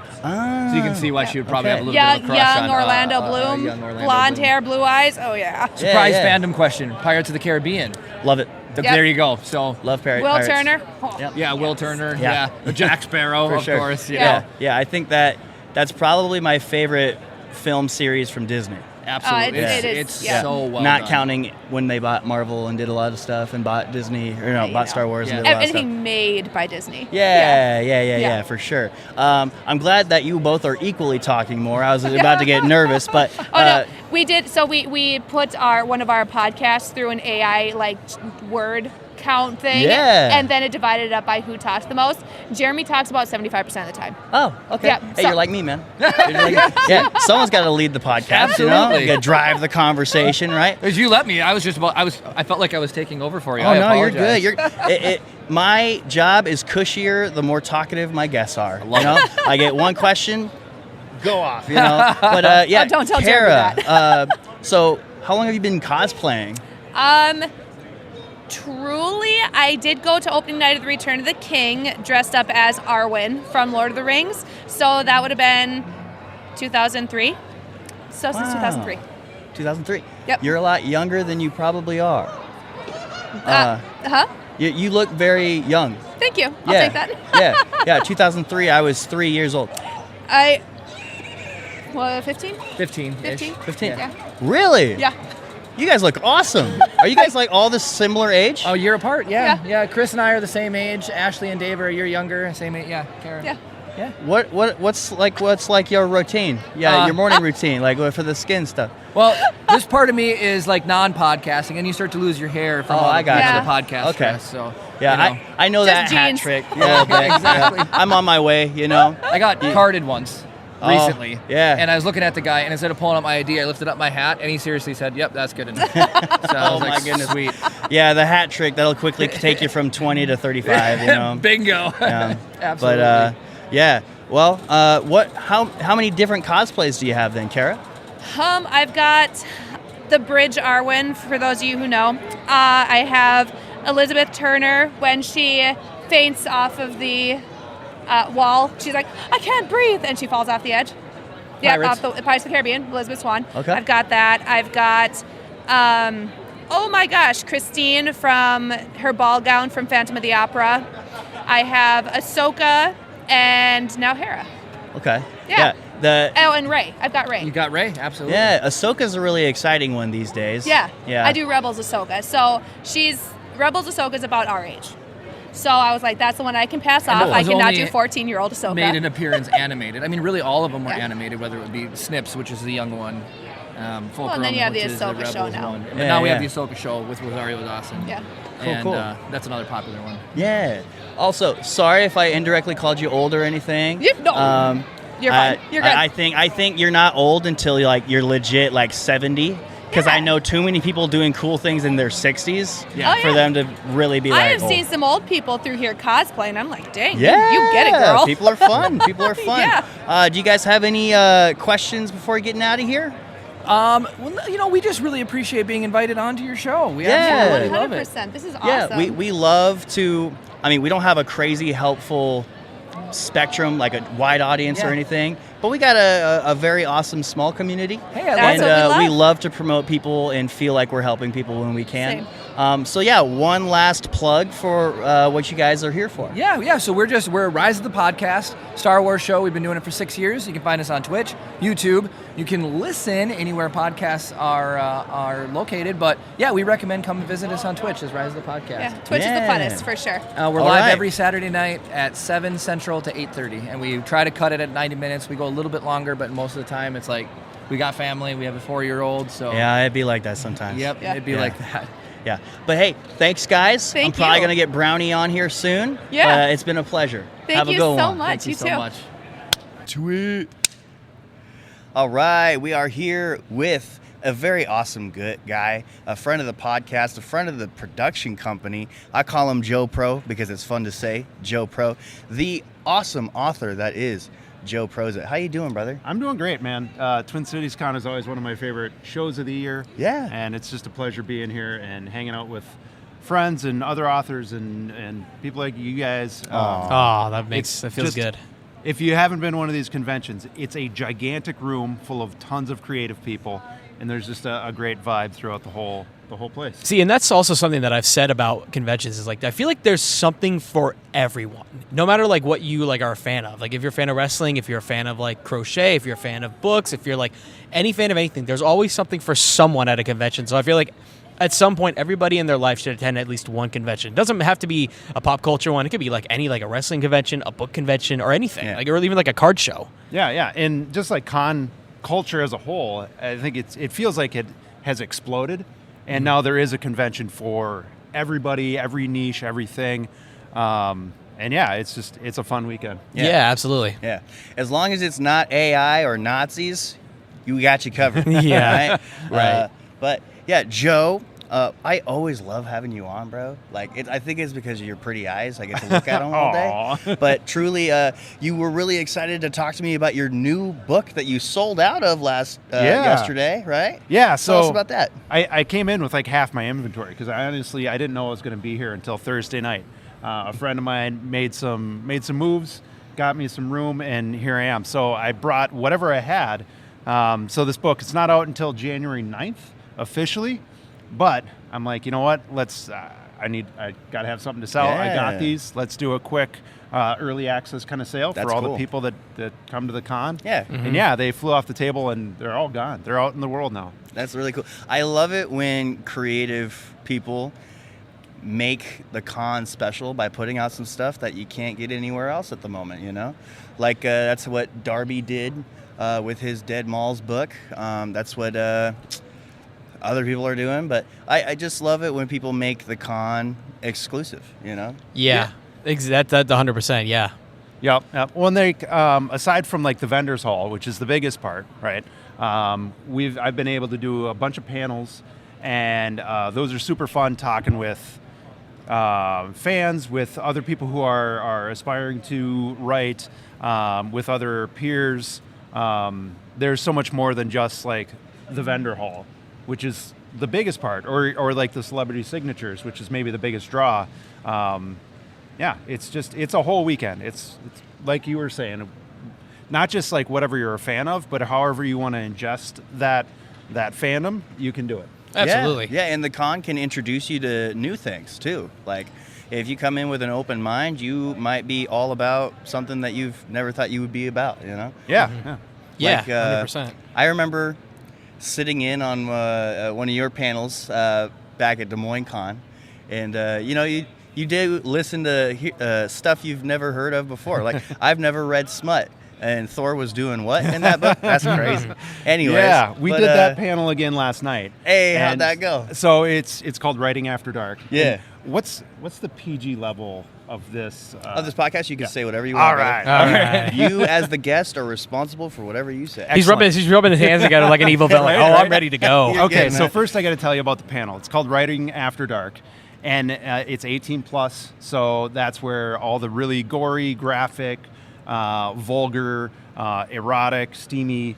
So you can see why she would probably Okay. have a little bit of a crush on Orlando Bloom, young Orlando blonde Bloom. hair, blue eyes. Oh yeah. Surprise Yeah. fandom question. Pirates of the Caribbean. Love it. Yep. There you go. So Love Will Pirates. Turner. Oh, Yep. yeah, Will yes. Turner. Yeah. Yeah. Jack Sparrow, For of sure. course. You Yeah. know. Yeah. I think that's probably my favorite film series from Disney. Absolutely. it is, It's yeah. so well Not done. counting when they bought Marvel and did a lot of stuff and bought Disney or no, Yeah, bought you Star know. Wars and Yeah. did a lot of stuff. Anything made by Disney. Yeah, for sure. I'm glad that you both are equally talking more. I was about to get nervous, but Oh no, we did. So we put one of our podcasts through an AI like word count thing. Yeah. And then it divided it up by who talks the most. Jeremy talks about 75% of the time. oh, okay. Yeah, Hey, so- you're like me, man. Yeah, someone's got to lead the podcast. You know, Absolutely. you got to drive the conversation, right? As you let me, I felt like I was taking over for you. Oh I no, you're apologize. good. My job is cushier the more talkative my guests are. You know, I get one question, go off. You know, but yeah. Oh, don't tell Jeremy Kara, so how long have you been cosplaying? Truly, I did go to opening night of the Return of the King dressed up as Arwen from Lord of the Rings. So that would have been 2003. So since 2003. 2003. Yep. You're a lot younger than you probably are. Huh? You look very young. Thank you. I'll take that. yeah. 2003. I was 3 years old. 15? 15. 15? 15. Yeah. Really? Yeah. You guys look awesome. Are you guys like all the similar age? Oh, year apart? Yeah. Yeah. Chris and I are the same age. Ashley and Dave are a year younger. Same age. Yeah. Kara. Yeah. Yeah. What's like your routine? Yeah, your morning routine, like for the skin stuff. Well, this part of me is like non-podcasting, and you start to lose your hair from Oh, all I the, got you. the podcast Okay. stress. So Yeah, you know. I know Just that hat jeans. trick. Yeah, Exactly. I'm on my way. You know. I got carded once Oh, recently. yeah. And I was looking at the guy, and instead of pulling up my ID, I lifted up my hat, and he seriously said, "Yep, that's good enough." So I was my like, goodness. sweet. Yeah, the hat trick that'll quickly take you from 20 to 35. You know. Bingo. Yeah. Absolutely. But yeah. Well, how many different cosplays do you have then, Kara? I've got the Bridge Arwen, for those of you who know. I have Elizabeth Turner when she faints off of the wall. She's like, I can't breathe, and she falls off the edge. Yeah, Pirates. off the Pirates of the Caribbean, Elizabeth Swann. Okay. I've got that. I've got, oh my gosh, Christine from her ball gown from Phantom of the Opera. I have Ahsoka and now Hera. Okay. Yeah. The Oh, and Rey. I've got Rey. You got Ray? Absolutely. yeah, Ahsoka's a really exciting one these days. Yeah. Yeah. I do Rebels Ahsoka. So Rebels Ahsoka's about our age. So I was like, that's the one I can pass off. it I was cannot only do 14-year-old Ahsoka. Made an appearance animated. I mean, really, all of them were Yeah. animated. Whether it would be Snips, which is the young one, Fulcrum, Well, and then you have the which is the Ahsoka show Rebels now. one. But Yeah, now we yeah. have the Ahsoka show with Rosario Dawson. Yeah. And cool. That's another popular one. Yeah. Also, sorry if I indirectly called you old or anything. No. You're fine. You're good. I think you're not old until you're legit like 70. Because I Yeah. know too many people doing cool things in their 60s Yeah. Oh, for yeah. them to really be I like, have oh. seen some old people through here cosplay, and I'm like, dang, Yeah, you get it, girl. People are fun. People are fun. Yeah. Do you guys have any questions before getting out of here? Well, we just really appreciate being invited onto your show. We Yeah. absolutely love it. 100%. This is Yeah, awesome. we love to. I mean, we don't have a crazy helpful spectrum, like a wide audience or Yeah. anything, but we got a very awesome small community. Hey, I That's love and what we we love. love to promote people and feel like we're helping people when we can. Same. So yeah, one last plug for what you guys are here for. Yeah. So we're Rise of the Podcast, Star Wars show. We've been doing it for 6 years. You can find us on Twitch, YouTube. You can listen anywhere podcasts are located. But yeah, we recommend come and visit us on Twitch as Rise of the Podcast. Yeah, Twitch is the Yeah. funnest for sure. We're All live right. every Saturday night at 7 Central to 8:30, and we try to cut it at 90 minutes. We go a little bit longer, but most of the time it's like we got family. We have a 4-year-old, so Yeah, it'd be like that sometimes. Yep, Yeah. it'd be Yeah. like that. Yeah. But hey, thanks, guys. Thank I'm probably you. going to get Brownie on here soon. Yeah. It's been a pleasure. Thank Have you a good so one. much. Thank you so too. much. Sweet. All right, we are here with a very awesome good guy, a friend of the podcast, a friend of the production company. I call him Joe Pro because it's fun to say, Joe Pro. The awesome author that is Joe Prozit. How you doing, brother? I'm doing great, man. Twin Cities Con is always one of my favorite shows of the year. Yeah. And it's just a pleasure being here and hanging out with friends and other authors and people like you guys. Oh, that feels just- good. If you haven't been to one of these conventions, it's a gigantic room full of tons of creative people, and there's just a great vibe throughout the whole place. See, and that's also something that I've said about conventions is like I feel like there's something for everyone, no matter like what you like are a fan of. Like if you're a fan of wrestling, if you're a fan of like crochet, if you're a fan of books, if you're like any fan of anything, there's always something for someone at a convention. So I feel like at some point everybody in their life should attend at least one convention. It doesn't have to be a pop culture one. It could be like any like a wrestling convention, a book convention, or anything. Yeah. Like or even like a card show. Yeah, and just like con culture as a whole, I think it feels like it has exploded, and now there is a convention for everybody, every niche, everything, and yeah, it's a fun weekend. Yeah, absolutely. Yeah. As long as it's not AI or Nazis, you got you covered. Yeah. Right. But yeah, Joe, I always love having you on, bro. Like, I think it's because of your pretty eyes. I get to look at them all day. Aw. But truly, you were really excited to talk to me about your new book that you sold out of yesterday, right? Yeah, so Tell us about that. I came in with like half my inventory because I didn't know I was going to be here until Thursday night. A friend of mine made some moves, got me some room, and here I am. So I brought whatever I had. So this book, it's not out until January 9th officially, but I'm like, you know what? I got to have something to sell. I Yeah. got these. Let's do a quick early access kind of sale That's for all cool. the people that come to the con. Yeah. And yeah, they flew off the table and they're all gone. They're out in the world now. That's really cool. I love it when creative people make the con special by putting out some stuff that you can't get anywhere else at the moment, you know? Like, that's what Darby did with his Dead Malls book. That's what other people are doing. But I just love it when people make the con exclusive, you know? Yeah. That's 100%. Yeah. Yep. Well, and they aside from like the vendors hall, which is the biggest part, right? I've been able to do a bunch of panels, and those are super fun. Talking with fans, with other people who are aspiring to write, with other peers. There's so much more than just like the vendor hall, which is the biggest part, or like the celebrity signatures, which is maybe the biggest draw. Yeah, it's a whole weekend. It's like you were saying, not just like whatever you're a fan of, but however you want to ingest that fandom, you can do it. Absolutely. Yeah, and the con can introduce you to new things too. Like, if you come in with an open mind, you might be all about something that you've never thought you would be about, you know? Yeah. Mm-hmm. Yeah. Yeah. 100%. I remember sitting in on one of your panels back at Des Moines Con, and you did listen to stuff you've never heard of before. Like, I've never read Smut, and Thor was doing what in that book? That's crazy. Anyways, Yeah, we but, did that panel again last night. Hey, how'd And that go? So it's called Writing After Dark. Yeah. And what's the PG level of this? Of this podcast, you can say whatever you All want. right. brother. All right. You, as the guest, are responsible for whatever you say. He's rubbing his hands together like an evil villain. Right, Oh, right. I'm ready to go. You're Okay, good, so man. first I got to tell you about the panel. It's called Writing After Dark, and it's 18 plus. So that's where all the really gory, graphic, vulgar, erotic, steamy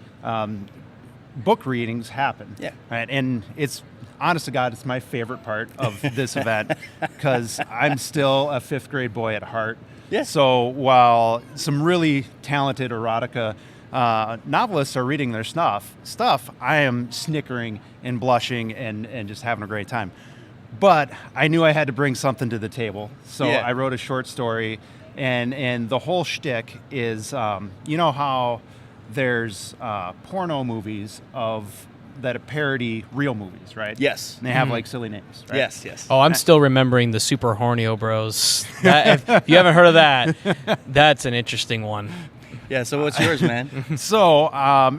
book readings happen. Yeah. Right, and it's honest to God, it's my favorite part of this event because I'm still a 5th grade boy at heart. Yeah. So while some really talented erotica novelists are reading their stuff, I am snickering and blushing and just having a great time. But I knew I had to bring something to the table, so Yeah. I wrote a short story, and the whole shtick is, you know how there's porno movies that parody real movies, right? Yes. And they have like silly names, right? Yes. Oh, I'm still remembering the Super Hornio Bros. If you haven't heard of that, that's an interesting one. Yeah. So what's yours, man? So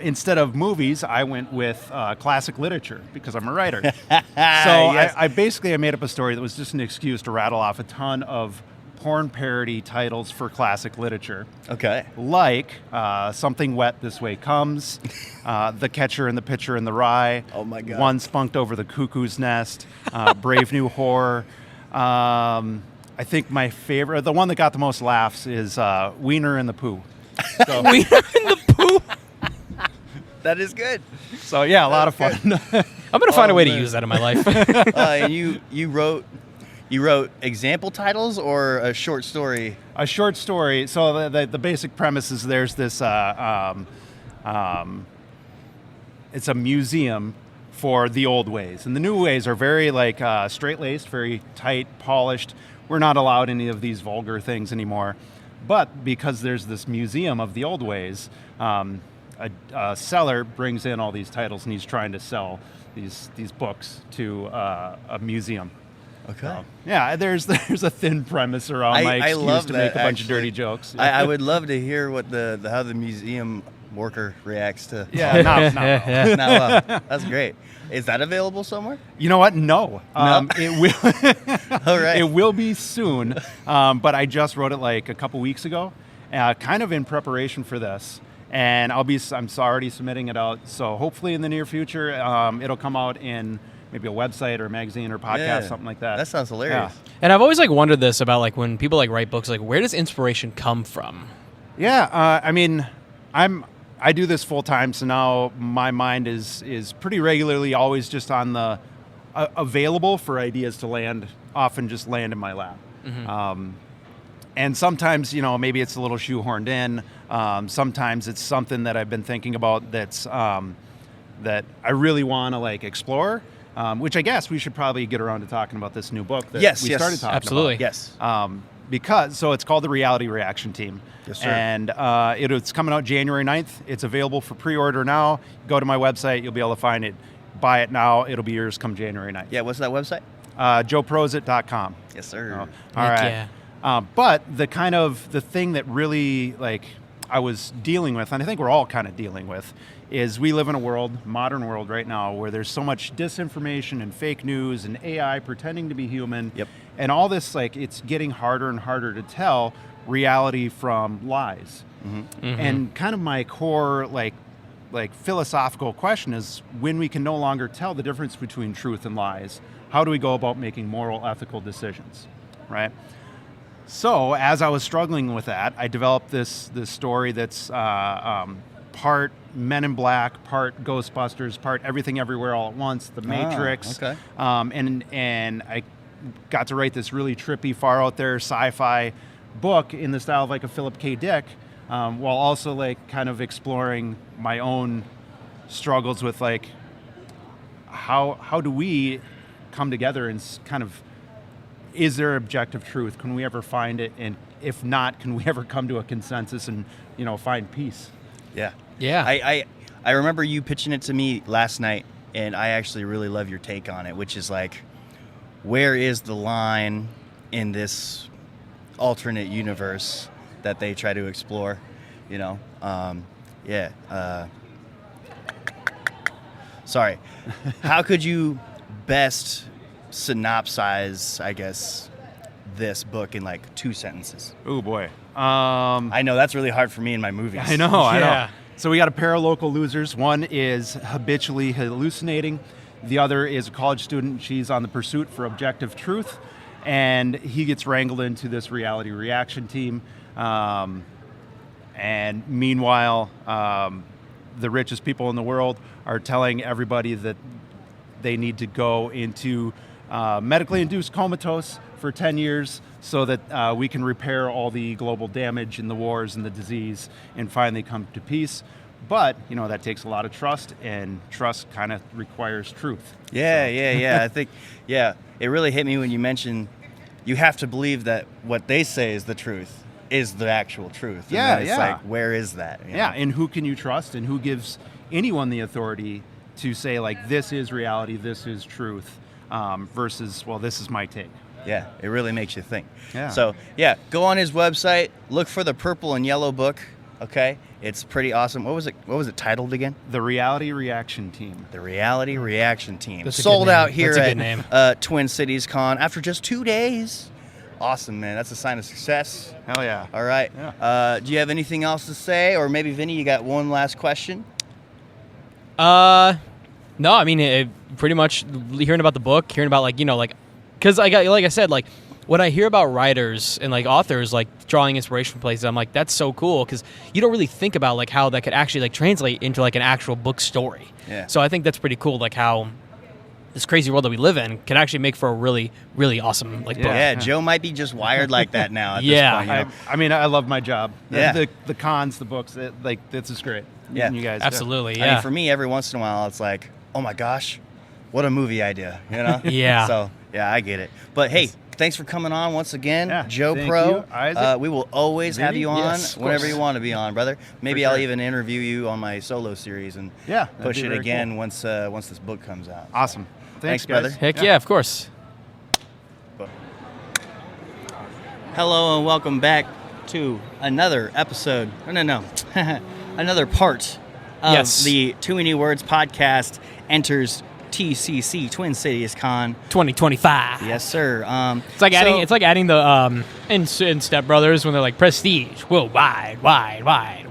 instead of movies, I went with classic literature because I'm a writer. So Yes. I basically made up a story that was just an excuse to rattle off a ton of porn parody titles for classic literature. Okay. Like Something Wet This Way Comes, The Catcher in the Pitcher in the Rye, Oh my God. One Spunked Over the Cuckoo's Nest, Brave New Horror. I think my favorite, the one that got the most laughs, is Wiener in the Pooh. So, That is good. so yeah, a lot of fun. I'm gonna find a way to man. use that in my life. And you wrote example titles or a short story? A short story. So the basic premise is there's this. It's a museum for the old ways, and the new ways are very like straight-laced, very tight, polished. We're not allowed any of these vulgar things anymore. But because there's this museum of the old ways, a seller brings in all these titles, and he's trying to sell these books to a museum. Okay. Yeah, there's a thin premise around my excuse love to that, make a bunch of actually. dirty jokes. I would love to hear what how the museum worker reacts to. Yeah, not well. Not well. That's great. Is that available somewhere? You know what? No. It will. All right. It will be soon. But I just wrote it like a couple weeks ago, kind of in preparation for this. And I'm already submitting it out. So hopefully in the near future, it'll come out in maybe a website or a magazine or podcast, Yeah. something like that. That sounds hilarious. And I've always like wondered this about like when people like write books, like where does inspiration come from? Yeah. I mean, I do this full time, so now my mind is pretty regularly always just on the available for ideas to land. Often just land in my lap. And sometimes, maybe it's a little shoehorned in. Sometimes it's something that I've been thinking about that's that I really want to like explore. Which I guess we should probably get around to talking about this new book that we started talking absolutely. about. Yes. Because it's called the Reality Reaction Team. Yes, sir. And it's coming out January 9th. It's available for pre-order now. Go to my website. You'll be able to find it. Buy it now. It'll be yours come January 9th. Yeah. What's that website? JoeProzit.com. Yes, sir. All Heck right. yeah. But the thing that really like I was dealing with, and I think we're all kind of dealing with, is we live in a modern world right now, where there's so much disinformation and fake news and AI pretending to be human. Yep. And all this, like, it's getting harder and harder to tell reality from lies. And kind of my core, like philosophical question is, when we can no longer tell the difference between truth and lies, how do we go about making moral, ethical decisions, right? So as I was struggling with that, I developed this story that's part Men in Black, part Ghostbusters, part Everything Everywhere All at Once, The Matrix. okay. And I got to write this really trippy, far out there sci-fi book in the style of like a Philip K. Dick, while also like kind of exploring my own struggles with like how do we come together and kind of, is there objective truth? Can we ever find it? And if not, can we ever come to a consensus and find peace? Yeah. Yeah. I remember you pitching it to me last night, and I actually really love your take on it, which is like, where is the line in this alternate universe that they try to explore? Sorry. How could you best synopsize, I guess, this book in like 2 sentences? Oh boy. I know that's really hard for me in my movies. I know. Yeah. So we got a pair of local losers. One is habitually hallucinating. The other is a college student. She's on the pursuit for objective truth. And he gets wrangled into this reality reaction team. And meanwhile, the richest people in the world are telling everybody that they need to go into medically induced comatose for 10 years so that we can repair all the global damage and the wars and the disease and finally come to peace. But, that takes a lot of trust, and trust kind of requires truth. Yeah. I think, it really hit me when you mentioned you have to believe that what they say is the truth is the actual truth. And Yeah, then it's like, where is that? you know? Yeah, and who can you trust, and who gives anyone the authority to say, like, this is reality, this is truth, versus, well, this is my take. Yeah, it really makes you think. Yeah. So, go on his website, look for the purple and yellow book, Okay, it's pretty awesome. What was it titled again? The Reality Reaction Team. The Reality Reaction Team. That's a Sold good name. out here That's a good name. at Twin Cities Con after just 2 days. Awesome, man. That's a sign of success. Hell yeah. All right. Yeah. Do you have anything else to say, or maybe Vinny, you got one last question? No, I mean, pretty much hearing about the book, hearing about because like I said, like when I hear about writers and like authors like drawing inspiration from places, I'm like, that's so cool because you don't really think about like how that could actually like translate into like an actual book story. Yeah. So I think that's pretty cool, like how this crazy world that we live in can actually make for a really, really awesome like book. Yeah, Joe might be just wired like that now. At Yeah. this point, you know? I mean, I love my job. Yeah. The cons, the books, this is great. Yeah. And you guys. Absolutely, I yeah. mean, for me, every once in a while, it's like, oh my gosh, what a movie idea, you know? Yeah. So, yeah, I get it. But hey, thanks for coming on once again, Yeah, Joe thank Pro. you, Isaac. We will always have Vinny? you on Yes, of whenever course. you want to be on, brother. Maybe For I'll sure. even interview you on my solo series and Yeah, that'd push be it very again cool. once this book comes out. Awesome. Thanks, guys. brother. Heck yeah, of course. Hello and welcome back to another episode. No. Another part of Yes. the Too Many Words podcast enters TCC, Twin Cities Con. 2025. Yes, sir. It's like adding the in Step Brothers when they're like prestige worldwide, wide.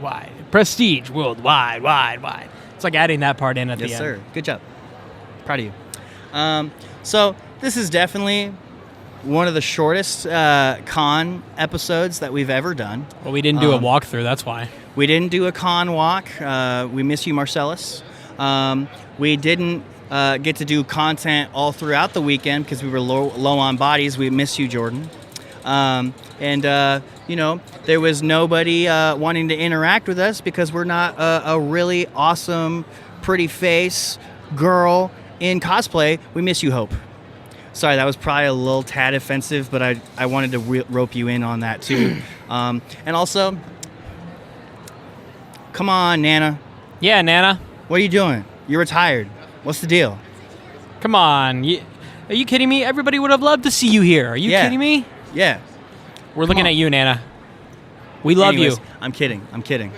Prestige worldwide, wide. It's like adding that part in at the Yes, end. sir. Good job. Proud of you. So this is definitely one of the shortest con episodes that we've ever done. Well, we didn't do a walkthrough. That's why. We didn't do a con walk. We miss you, Marcellus. We didn't get to do content all throughout the weekend because we were low on bodies. We miss you, Jordan. There was nobody wanting to interact with us because we're not a really awesome, pretty face girl in cosplay. We miss you, Hope. Sorry, that was probably a little tad offensive, but I wanted to rope you in on that too. And also, come on, Nana. Yeah, Nana. What are you doing? You're retired. What's the deal? Come on. Are you kidding me? Everybody would have loved to see you here. Are you Yeah. kidding me? Yeah. We're looking at you, Nana. We love Anyways, you. I'm kidding.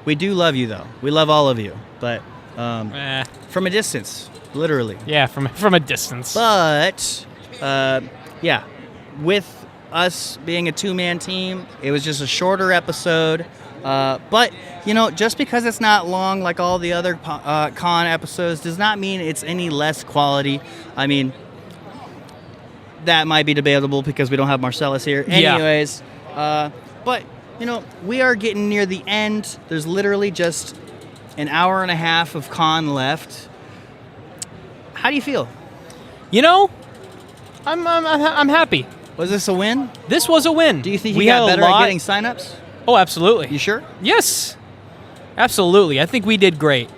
We do love you, though. We love all of you, but from a distance, literally. Yeah, from a distance. But, with us being a two-man team, it was just a shorter episode. But, just because it's not long like all the other con episodes does not mean it's any less quality. I mean, that might be debatable because we don't have Marcellus here. Yeah. Anyways, but, we are getting near the end. There's literally just an hour and a half of con left. How do you feel? I'm happy. Was this a win? This was a win. Do you think we you got had a better at lot- getting signups? Oh, absolutely. You sure? Yes. Absolutely. I think we did great.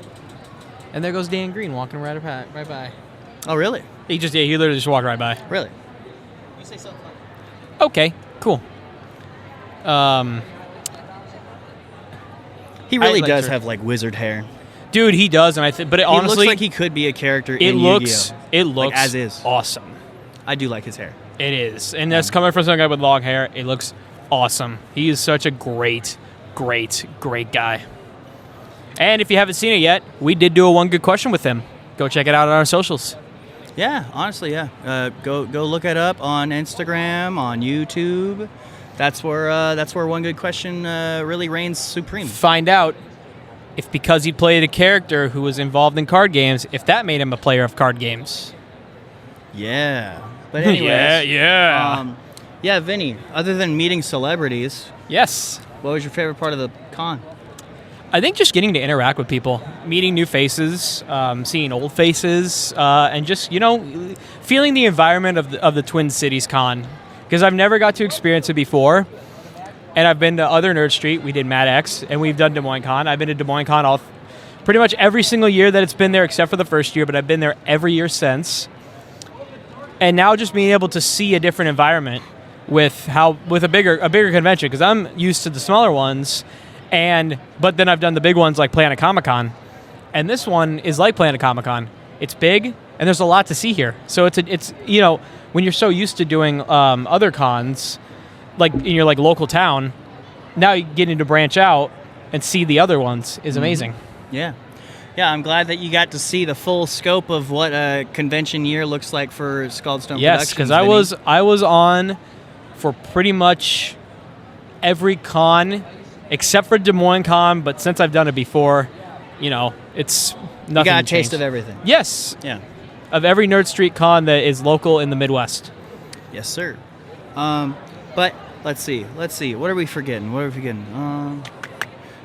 And there goes Dan Green walking right by. Oh, really? He literally just walked right by. Really? Okay, cool. He really like does her. have like wizard hair. Dude, he does, and but He honestly, looks like he could be a character it in looks Yu-Gi-Oh! Like, as is. awesome. I do like his hair. It is, and that's coming from some guy with long hair. It looks awesome. He is such a great guy. And if you haven't seen it yet, we did do a one good question with him. Go check it out on our socials. Yeah, honestly, yeah. Go look it up on Instagram, on YouTube. That's where one good question really reigns supreme. Find out if because he played a character who was involved in card games, if that made him a player of card games. Yeah. But anyways, yeah. Yeah, Vinny. Other than meeting celebrities, Yes. what was your favorite part of the con? I think just getting to interact with people, meeting new faces, seeing old faces, and just feeling the environment of the Twin Cities Con, because I've never got to experience it before, and I've been to other Nerd Street. We did Mad X, and we've done Des Moines Con. I've been to Des Moines Con pretty much every single year that it's been there, except for the first year, but I've been there every year since. And now just being able to see a different environment with a bigger convention, because I'm used to the smaller ones. But then I've done the big ones like Planet Comic-Con, and this one is like Planet Comic-Con. It's big, and there's a lot to see here. So it's when you're so used to doing other cons, like in your like local town, now you're getting to branch out and see the other ones is amazing. Yeah. Yeah, I'm glad that you got to see the full scope of what a convention year looks like for Scald Stone Yes, Productions. because I was on for pretty much every con except for Des Moines Con, but since I've done it before, it's nothing. You got a changed. taste of everything. Yes, Yeah. of every Nerd Street con that is local in the Midwest. Yes, sir. But let's see. What are we forgetting?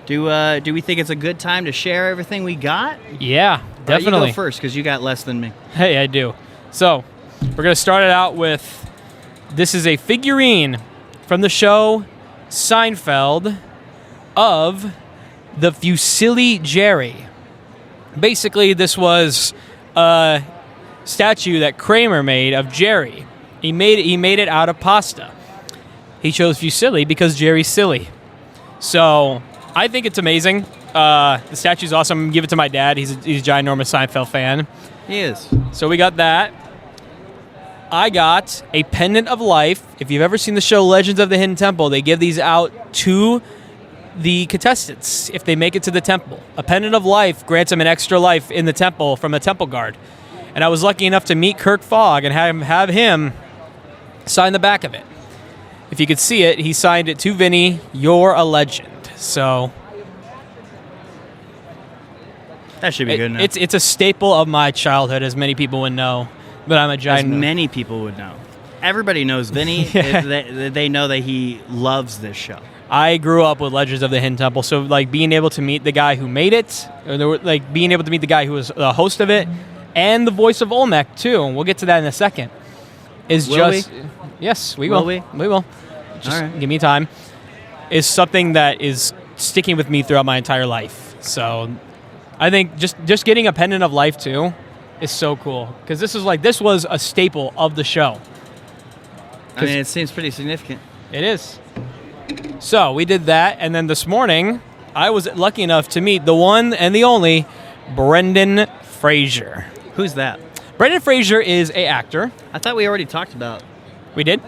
Do we think it's a good time to share everything we got? Yeah, All right, definitely. you go first because you got less than me. Hey, I do. So, we're going to start it out with, this is a figurine from the show Seinfeld of the Fusilli Jerry. Basically, this was a statue that Kramer made of Jerry. He made it out of pasta. He chose Fusilli because Jerry's silly. So, I think it's amazing. The statue's awesome. Give it to my dad. He's a ginormous Seinfeld fan. He is. So we got that. I got a pendant of life. If you've ever seen the show Legends of the Hidden Temple, they give these out to the contestants if they make it to the temple. A pendant of life grants them an extra life in the temple from a temple guard. And I was lucky enough to meet Kirk Fogg and have him sign the back of it. If you could see it, he signed it to Vinny, "You're a legend." So That should be good enough. it's a staple of my childhood, as many people would know. But I'm a As giant. many people would know. Everybody knows Vinny. They know that he loves this show. I grew up with Legends of the Hidden Temple, so like being able to meet the guy who made it, or like being able to meet the guy who was the host of it, and the voice of Olmec too, and we'll get to that in a second, is Will just yes, we will. Will we? We will. Just All right. give me time. Is something that is sticking with me throughout my entire life. So I think just getting a pendant of life too is so cool, because this was a staple of the show. I mean, it seems pretty significant. It is. So we did that, and then this morning I was lucky enough to meet the one and the only Brendan Fraser. Who's that? Brendan Fraser is a actor. I thought we already talked about. We did?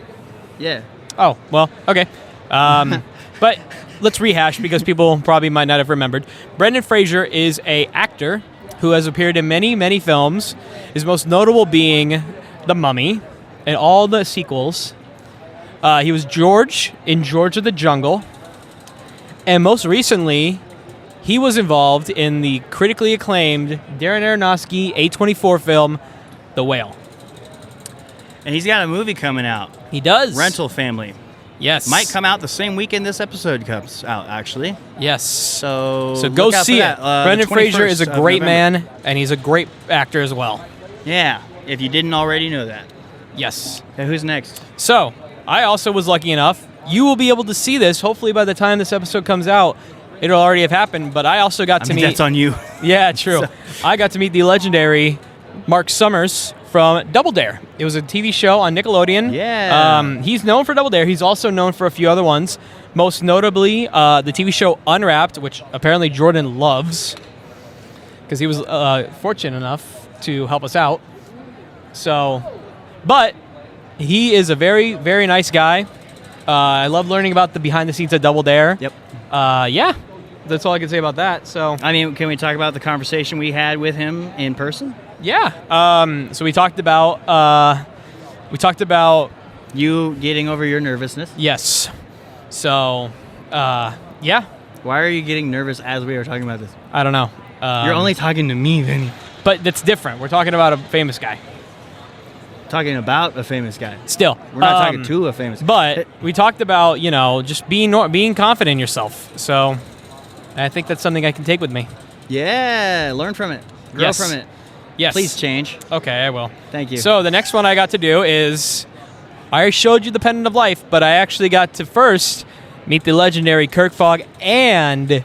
Yeah. Oh, well, okay. But let's rehash because people probably might not have remembered. Brendan Fraser is a actor who has appeared in many, many films. His most notable being The Mummy and all the sequels. He was George in George of the Jungle. And most recently, he was involved in the critically acclaimed Darren Aronofsky A24 film, The Whale. And he's got a movie coming out. He does. Rental Family. Yes. Might come out the same weekend this episode comes out, actually. Yes. So go look out see for it. that. Brendan The Fraser is a 21st of great November. man, and he's a great actor as well. Yeah, if you didn't already know that. Yes. Okay, who's next? So, I also was lucky enough. You will be able to see this. Hopefully, by the time this episode comes out, it'll already have happened. But I also got to meet. That's on you. Yeah, true. I got to meet the legendary Mark Summers from Double Dare. It was a TV show on Nickelodeon. Yeah. He's known for Double Dare. He's also known for a few other ones. Most notably, the TV show Unwrapped, which apparently Jordan loves, because he was fortunate enough to help us out. So, but he is a very, very nice guy. I love learning about the behind the scenes of Double Dare. Yep. Yeah, that's all I can say about that. So, I mean, can we talk about the conversation we had with him in person? yeah. So we talked about You getting over your nervousness. yes. So, yeah. Why are you getting nervous as we are talking about this? I don't know. You're only talking to me, Vinny. but that's different. We're talking about a famous guy. Talking about a famous guy. Still, We're not talking to a famous guy. But we talked about just being confident in yourself. So, I think that's something I can take with me. Yeah, learn from it. Grow Yes. from it. Yes. Please change. Okay, I will. Thank you. So the next one I got to do is, I already showed you the pendant of life, but I actually got to first meet the legendary Kirk Fogg and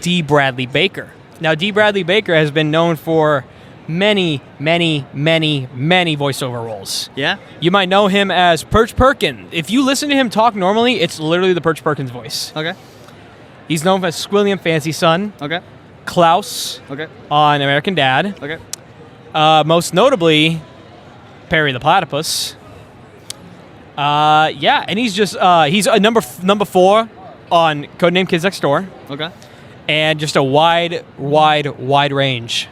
D. Bradley Baker. Now, D. Bradley Baker has been known for many, many, many, many voiceover roles. Yeah? You might know him as Perch Perkins. If you listen to him talk normally, it's literally the Perch Perkins voice. Okay. He's known as Squilliam Fancy Son, Okay. Klaus Okay. on American Dad. Okay. Most notably, Perry the Platypus. Yeah, and he's just he's a number 4 on Codename Kids Next Door, Okay. and just a wide range.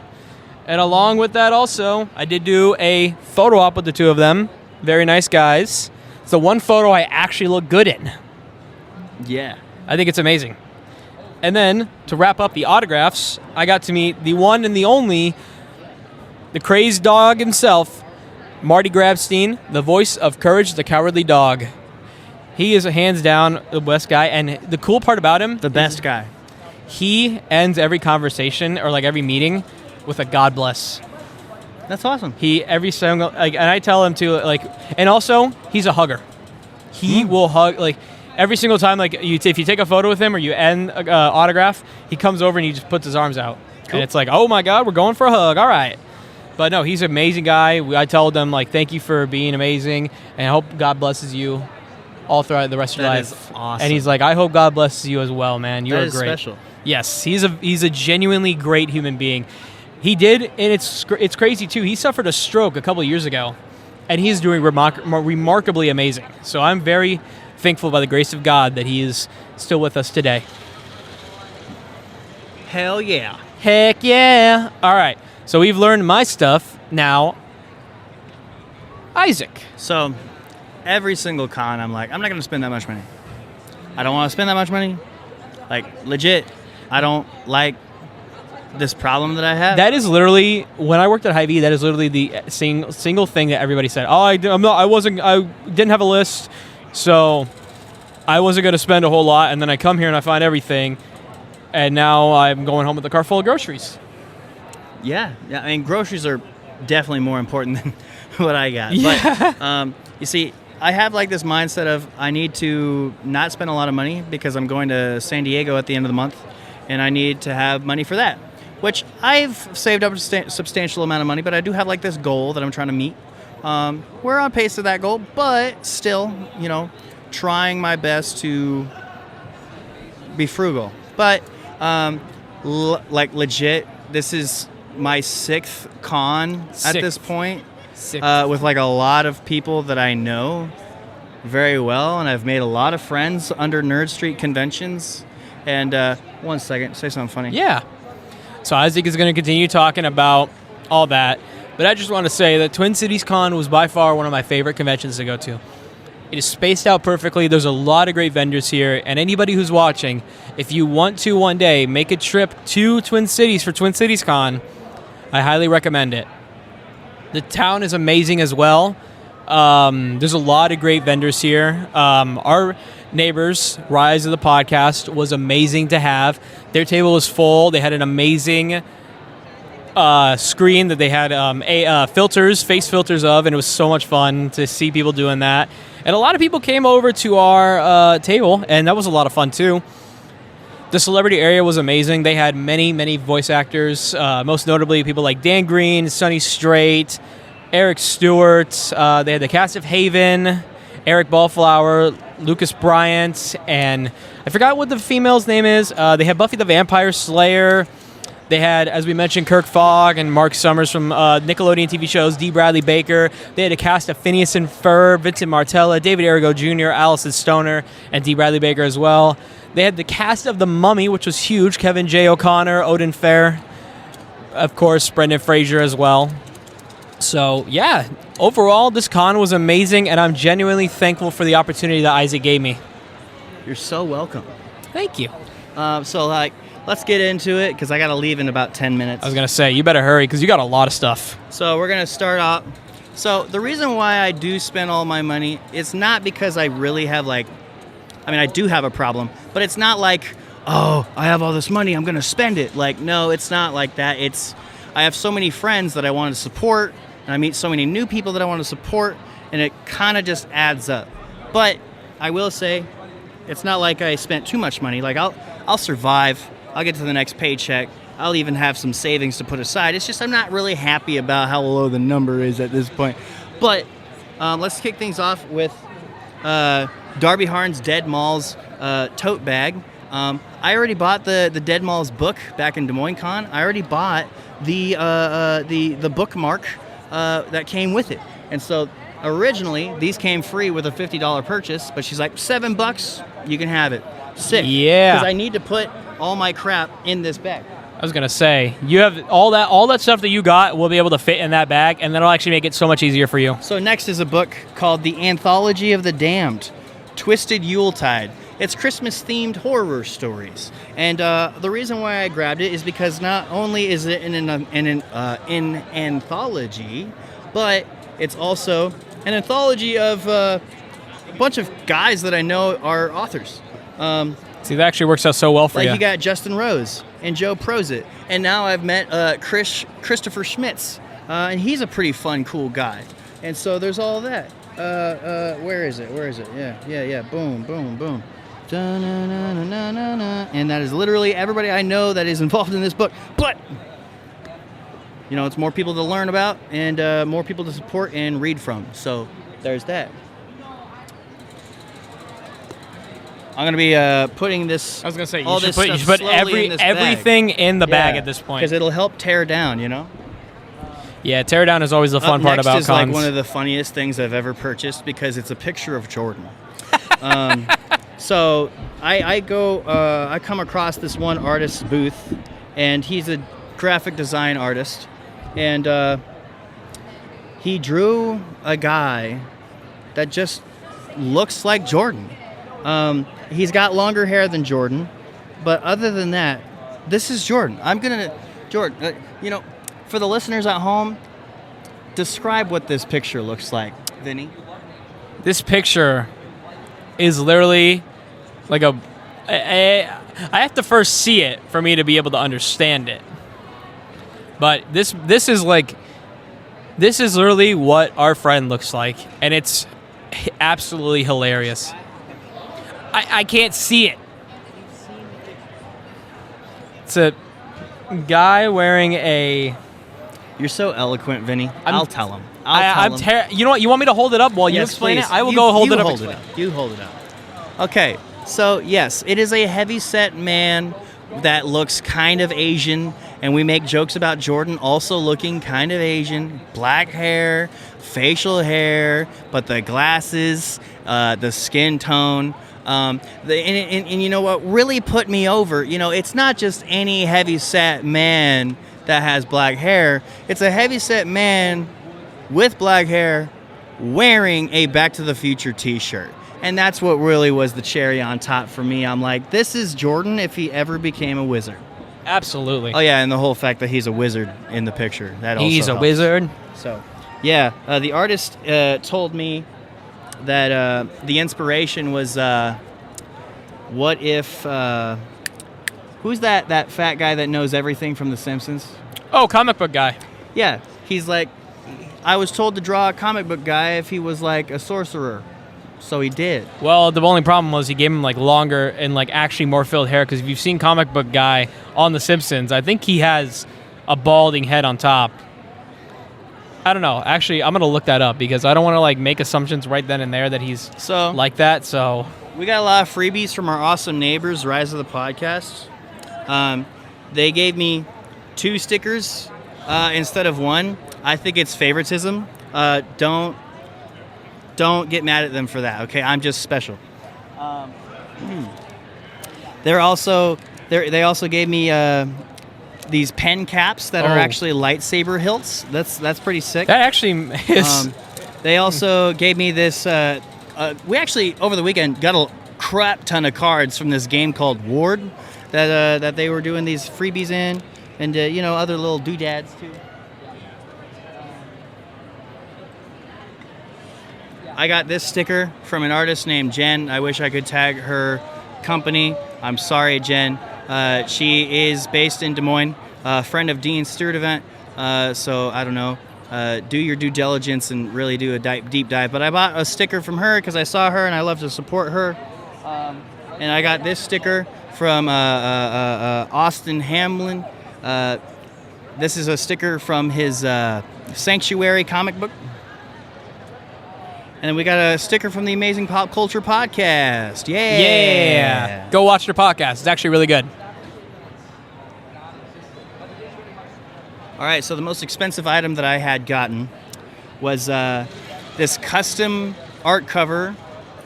And along with that also, I did do a photo op with the two of them. Very nice guys. It's the one photo I actually look good in. Yeah. I think it's amazing. And then, to wrap up the autographs, I got to meet the one and the only, the crazed dog himself, Marty Grabstein, the voice of Courage the Cowardly Dog. He is hands down the best guy, and the cool part about him, The best guy. he ends every conversation or like every meeting with a God bless. That's awesome. He every single and I tell him to and also he's a hugger. He will hug every single time if you take a photo with him or you end autograph, he comes over and he just puts his arms out. Cool. And it's like, oh my God, we're going for a hug. All right. But no, he's an amazing guy. I told them thank you for being amazing, and I hope God blesses you all throughout the rest of your life. That is awesome. And he's like, I hope God blesses you as well, man. You That are is great. special. Yes, he's a genuinely great human being. He did, and it's crazy too. He suffered a stroke a couple of years ago, and he's doing remarkably amazing. So I'm very thankful by the grace of God that he is still with us today. Hell yeah. Heck yeah! All right, so we've learned my stuff. Now, Isaac. So, every single con, I'm like, I'm not going to spend that much money. I don't want to spend that much money. Legit, I don't like this problem that I have. That is literally, when I worked at Hy-Vee, that is literally the single thing that everybody said. Oh, I didn't have a list, so I wasn't going to spend a whole lot, and then I come here and I find everything, and now I'm going home with a car full of groceries. Yeah. I mean, groceries are definitely more important than what I got. Yeah. But, you see, I have this mindset of I need to not spend a lot of money because I'm going to San Diego at the end of the month, and I need to have money for that, which I've saved up a substantial amount of money, but I do have this goal that I'm trying to meet. We're on pace to that goal, but still, trying my best to be frugal. But legit, this is my sixth con at this point. With a lot of people that I know very well, and I've made a lot of friends under Nerd Street conventions. And 1 second, say something funny. Yeah. So Isaac is going to continue talking about all that, but I just want to say that Twin Cities Con was by far one of my favorite conventions to go to. It is spaced out perfectly. There's a lot of great vendors here, and anybody who's watching, if you want to one day make a trip to Twin Cities for Twin Cities Con, I highly recommend it. The town is amazing as well. There's a lot of great vendors here. Our neighbors, Rise of the Podcast, was amazing to have. Their table was full. They had an amazing screen that they had face filters of, and it was so much fun to see people doing that. And a lot of people came over to our table, and that was a lot of fun too. The celebrity area was amazing. They had many voice actors, most notably people like Dan Green, Sonny Strait, Eric Stewart. They had the cast of Haven, Eric Ballflower, Lucas Bryant, and I forgot what the female's name is. They had Buffy the Vampire Slayer. They had, as we mentioned, Kirk Fogg and Mark Summers from Nickelodeon TV shows, D. Bradley Baker. They had a cast of Phineas and Ferb, Vincent Martella, David Arrigo Jr., Allison Stoner, and D. Bradley Baker as well. They had the cast of The Mummy, which was huge. Kevin J. O'Connor, Odin Fair, of course, Brendan Fraser as well. So, yeah, overall, this con was amazing, and I'm genuinely thankful for the opportunity that Isaac gave me. You're so welcome. Thank you. Let's get into it, because I got to leave in about 10 minutes. I was going to say, you better hurry, because you got a lot of stuff. So we're going to start off. So the reason why I do spend all my money, it's not because I really have I do have a problem, but it's not oh, I have all this money, I'm going to spend it. No, it's not like that. I have so many friends that I want to support, and I meet so many new people that I want to support, and it kind of just adds up. But I will say, it's not like I spent too much money. I'll survive. I'll get to the next paycheck. I'll even have some savings to put aside. It's just I'm not really happy about how low the number is at this point. But let's kick things off with Darby Harn's Dead Malls tote bag. I already bought the Dead Malls book back in Des Moines Con. I already bought the bookmark that came with it. And so originally these came free with a $50 purchase, but she's like, $7, you can have it. Sick. Yeah. Because I need to put all my crap in this bag. I was gonna say you have all that stuff that you got will be able to fit in that bag, and that'll actually make it so much easier for you. So next is a book called The Anthology of the Damned, Twisted Yuletide. It's Christmas-themed horror stories, and the reason why I grabbed it is because not only is it in an anthology, but it's also an anthology of a bunch of guys that I know are authors. See, that actually works out so well for Like you. you got Justin Rose and Joe Prozit, and now I've met Christopher Schmitz, and he's a pretty fun, cool guy. And so there's all that. Where is it? Yeah. Boom, boom, boom. Da-na-na-na-na-na. And that is literally everybody I know that is involved in this book. But it's more people to learn about and more people to support and read from. So there's that. I'm gonna be putting this. I was gonna say all you this should put stuff slowly in this everything bag. in the bag at this point. Because it'll help tear down. Yeah, tear down is always the fun part about next is cons. like one of the funniest things I've ever purchased because it's a picture of Jordan. So I come across this one artist's booth, and he's a graphic design artist, and he drew a guy that just looks like Jordan. He's got longer hair than Jordan, but other than that, this is Jordan. Jordan, for the listeners at home, describe what this picture looks like, Vinny. This picture is literally like I have to first see it for me to be able to understand it. But this is literally what our friend looks like, and it's absolutely hilarious. I can't see it. It's a guy wearing a... You're so eloquent, Vinny. I'll tell him. You know what? You want me to hold it up while you Yes, explain please. it? I will go hold it up. You hold it up. Okay, so yes, it is a heavy-set man that looks kind of Asian, and we make jokes about Jordan also looking kind of Asian. Black hair, facial hair, but the glasses, the skin tone. And you know what really put me over? It's not just any heavy-set man that has black hair. It's a heavy-set man with black hair wearing a Back to the Future t-shirt. And that's what really was the cherry on top for me. I'm like, this is Jordan if he ever became a wizard. Absolutely. Oh, yeah, and the whole fact that he's a wizard in the picture. That also He's a helps. wizard. So, yeah, the artist told me that the inspiration was, what if... who's that fat guy that knows everything from The Simpsons? Oh, comic book guy. Yeah, he's like, I was told to draw a comic book guy if he was like a sorcerer. So he did. Well, the only problem was he gave him like longer and like actually more filled hair, because if you've seen comic book guy on The Simpsons, I think he has a balding head on top. I don't know. Actually, I'm going to look that up because I don't want to like make assumptions right then and there that he's like that. So we got a lot of freebies from our awesome neighbors, Rise of the Podcast. They gave me 2 stickers instead of 1. I think it's favoritism. Don't get mad at them for that, okay? I'm just special. They also gave me these pen caps that are actually lightsaber hilts. That's pretty sick. that actually is. They also gave me this. We actually over the weekend got a crap ton of cards from this game called Ward that they were doing these freebies in, and other little doodads too. I got this sticker from an artist named Jen. I wish I could tag her company. I'm sorry, Jen. She is based in Des Moines, a friend of Dean Stewart event. So I don't know. Do your due diligence and really do a deep dive. But I bought a sticker from her because I saw her and I love to support her. And I got this sticker from Austin Hamlin. This is a sticker from his Sanctuary comic book. And then we got a sticker from the Amazing Pop Culture Podcast. Yeah. Go watch their podcast. It's actually really good. All right, so the most expensive item that I had gotten was this custom art cover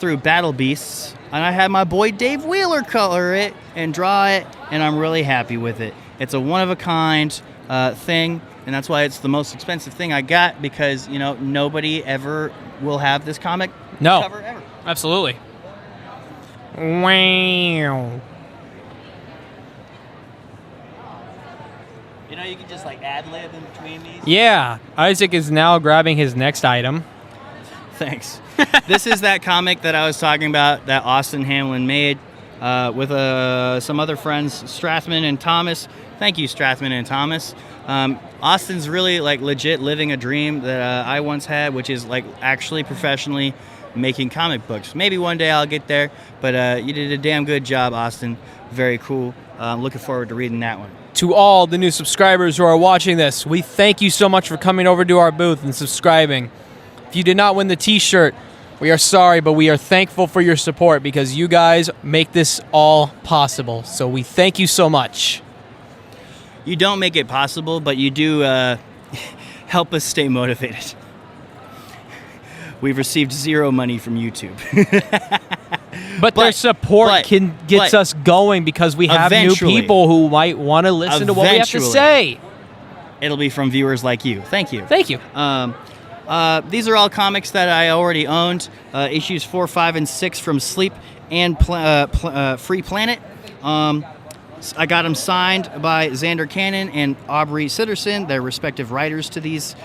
through Battle Beasts. And I had my boy Dave Wheeler color it and draw it. and I'm really happy with it. It's a one-of-a-kind thing, and that's why it's the most expensive thing I got, because, you know, nobody ever will have this comic No. cover ever. Absolutely. Wow. You know, you can just like ad-lib in between these. Yeah, Isaac is now grabbing his next item. Thanks. This is that comic that I was talking about that Austin Hamlin made with some other friends, Strathman and Thomas. Thank you, Strathman and Thomas. Austin's really like legit living a dream that I once had, which is like actually professionally making comic books. Maybe one day I'll get there, but you did a damn good job, Austin. Very cool. I'm looking forward to reading that one. To all the new subscribers who are watching this, we thank you so much for coming over to our booth and subscribing. If you did not win the t-shirt, we are sorry, but we are thankful for your support because you guys make this all possible. So we thank you so much. You don't make it possible, but you do help us stay motivated. We've received zero money from YouTube. But their support gets us going because we have new people who might want to listen to what we have to say. It'll be from viewers like you. Thank you. Thank you. These are all comics that I already owned. Issues 4, 5, and 6 from Sleep and Free Planet. I got them signed by Xander Cannon and Aubrey Sitterson, their respective writers to these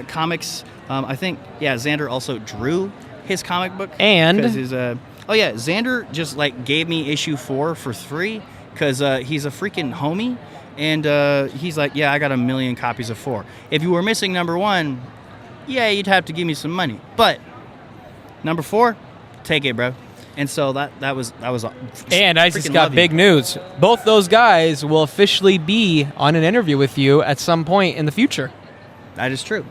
comics. I think, Xander also drew his comic book. And Xander just like gave me issue 4 for free because he's a freaking homie, and he's like, I got 1 million copies of 4. If you were missing number 1, you'd have to give me some money, but number 4, take it, bro. And so that was. And I just got big news. Both those guys will officially be on an interview with you at some point in the future. That is true.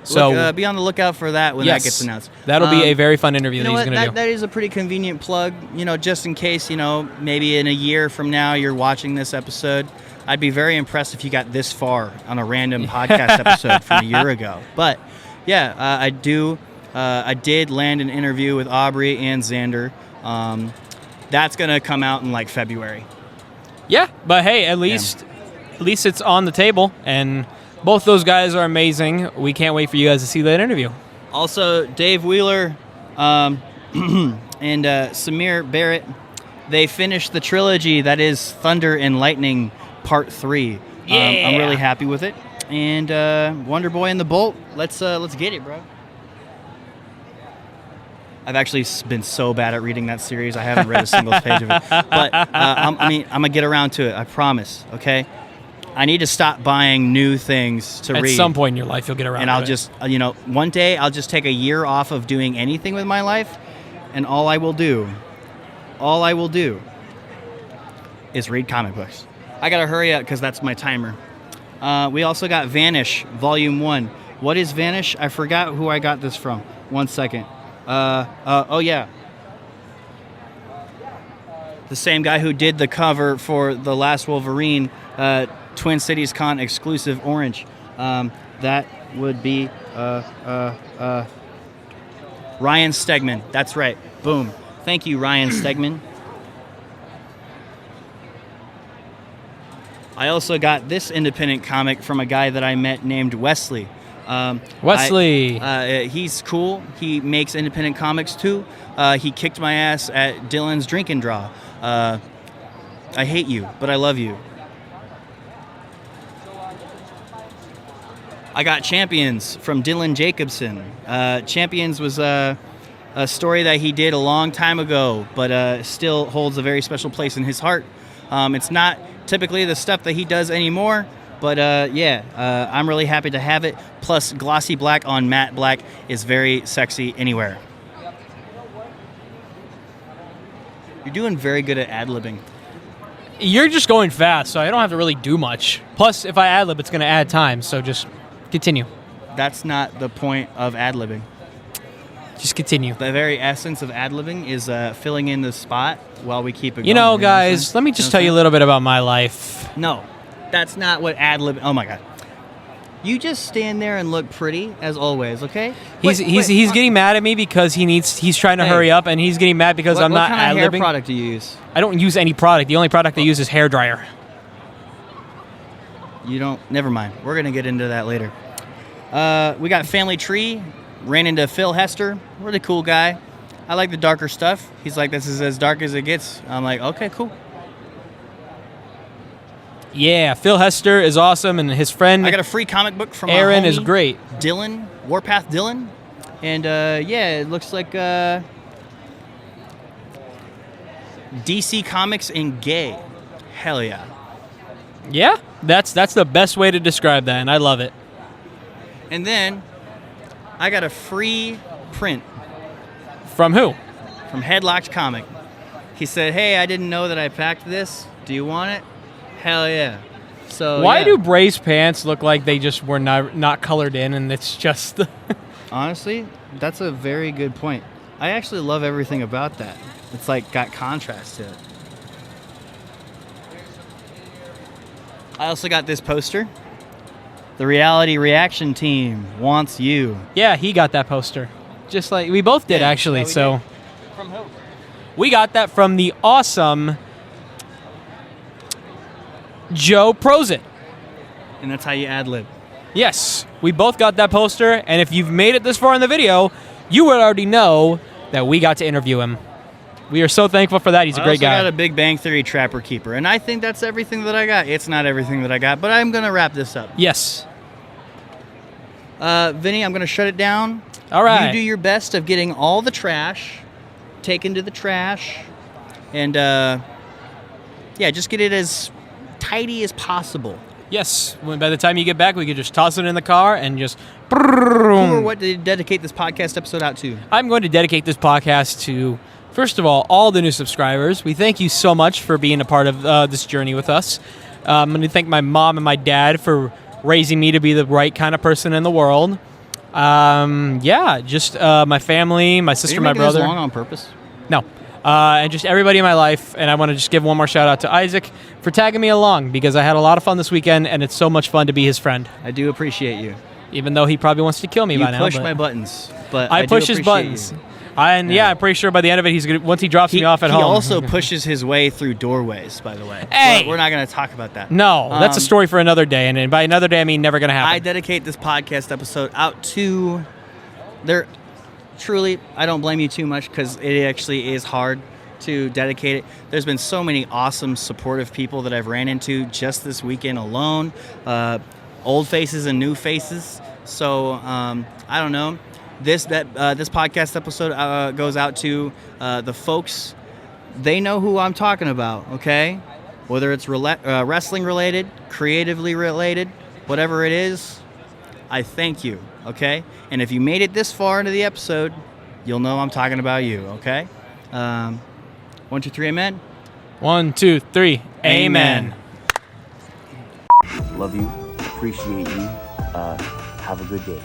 So be on the lookout for that when that gets announced. That'll be a very fun interview that he's going to do. That is a pretty convenient plug, just in case, maybe in a year from now you're watching this episode. I'd be very impressed if you got this far on a random podcast episode from a year ago. But, I did land an interview with Aubrey and Xander. That's going to come out in, like, February. Yeah, but hey, at least it's on the table, and both those guys are amazing. We can't wait for you guys to see that interview. Also, Dave Wheeler and Samir Barrett, they finished the trilogy that is Thunder and Lightning Part 3. I'm really happy with it. And Wonder Boy and the Bolt, let's get it, bro. I've actually been so bad at reading that series. I haven't read a single page of it. But I'm going to get around to it. I promise, okay? I need to stop buying new things to read. At some point in your life, you'll get around to it. And I'll just, one day I'll just take a year off of doing anything with my life, and all I will do is read comic books. I got to hurry up because that's my timer. We also got Vanish, Volume 1. What is Vanish? I forgot who I got this from. 1 second. The same guy who did the cover for The Last Wolverine, Twin Cities Con exclusive orange. That would be Ryan Stegman. That's right. Boom. Thank you, Ryan Stegman. I also got this independent comic from a guy that I met named Wesley. Wesley. He's cool. He makes independent comics too. He kicked my ass at Dylan's Drink and Draw. I hate you, but I love you. I got Champions from Dylan Jacobson. Champions was a story that he did a long time ago, but still holds a very special place in his heart. It's not typically the stuff that he does anymore, but I'm really happy to have it. Plus, glossy black on matte black is very sexy anywhere. You're doing very good at ad-libbing. You're just going fast, so I don't have to really do much. Plus, if I ad-lib, it's going to add time, so just continue. That's not the point of ad-libbing. Just continue. The very essence of ad-libbing is filling in the spot while we keep it going. You know, guys, let me just tell you a little bit about my life. No, that's not what ad-libbing... Oh, my God. You just stand there and look pretty as always, okay? He's getting mad at me because he's trying to hurry up, and he's getting mad because I'm not What kind of hair ad-libbing. product do you use? I don't use any product. The only product I use is hair dryer. You don't. Never mind. We're gonna get into that later. We got Family Tree. Ran into Phil Hester. Really cool guy. I like the darker stuff. He's like, this is as dark as it gets. I'm like, okay, cool. Yeah, Phil Hester is awesome, and his friend I got a free comic book from Aaron my homie, is great. Dylan, Warpath Dylan, and yeah, it looks like DC Comics and gay. Hell yeah. Yeah, that's the best way to describe that, and I love it. And then I got a free print From who? from Headlocked Comic. He said, "Hey, I didn't know that I packed this. Do you want it?" Hell yeah. So Why yeah. do Bray's pants look like they just were not colored in, and it's just... Honestly, that's a very good point. I actually love everything about that. It's like got contrast to it. I also got this poster. The Reality Reaction Team wants you. Yeah, he got that poster. Just like we both did, Yeah, actually. yeah, we So did. From who? we got that from the awesome Joe Prozit. And that's how you ad-lib. Yes, we both got that poster, and if you've made it this far in the video, you would already know that we got to interview him. We are so thankful for that. He's a great I guy. also got a Big Bang Theory Trapper Keeper, and I think that's everything that I got. It's not everything that I got, but I'm gonna wrap this up. Yes. Vinny, I'm gonna shut it down. All right. You do your best of getting all the trash taken to the trash, and yeah, just get it as tidy as possible. Yes. By the time you get back, we could just toss it in the car and just... Who or what did you dedicate this podcast episode out to? I'm going to dedicate this podcast to, first of all the new subscribers. We thank you so much for being a part of this journey with us. I'm going to thank my mom and my dad for raising me to be the right kind of person in the world. Yeah, just my family, my sister, my brother. This long on purpose? No. And just everybody in my life. And I want to just give one more shout out to Isaac for tagging me along, because I had a lot of fun this weekend, and it's so much fun to be his friend. I do appreciate you. Even though he probably wants to kill me You by now. push but my buttons, but I do push his appreciate buttons. you. And yeah, I'm pretty sure by the end of it, he's gonna, once he drops me off at home. He also pushes his way through doorways, by the way. Hey! We're not going to talk about that. No, that's a story for another day, and by another day I mean never gonna happen. I dedicate this podcast episode out to there. Truly, I don't blame you too much, because it actually is hard to dedicate it. There's been so many awesome, supportive people that I've ran into just this weekend alone. Old faces and new faces. So I don't know. This podcast episode goes out to the folks. They know who I'm talking about. Okay, whether it's wrestling related, creatively related, whatever it is, I thank you. Okay, and if you made it this far into the episode, you'll know I'm talking about you. Okay. 1, 2, 3, amen. 1, 2, 3, amen. Love you. Appreciate you. Have a good day.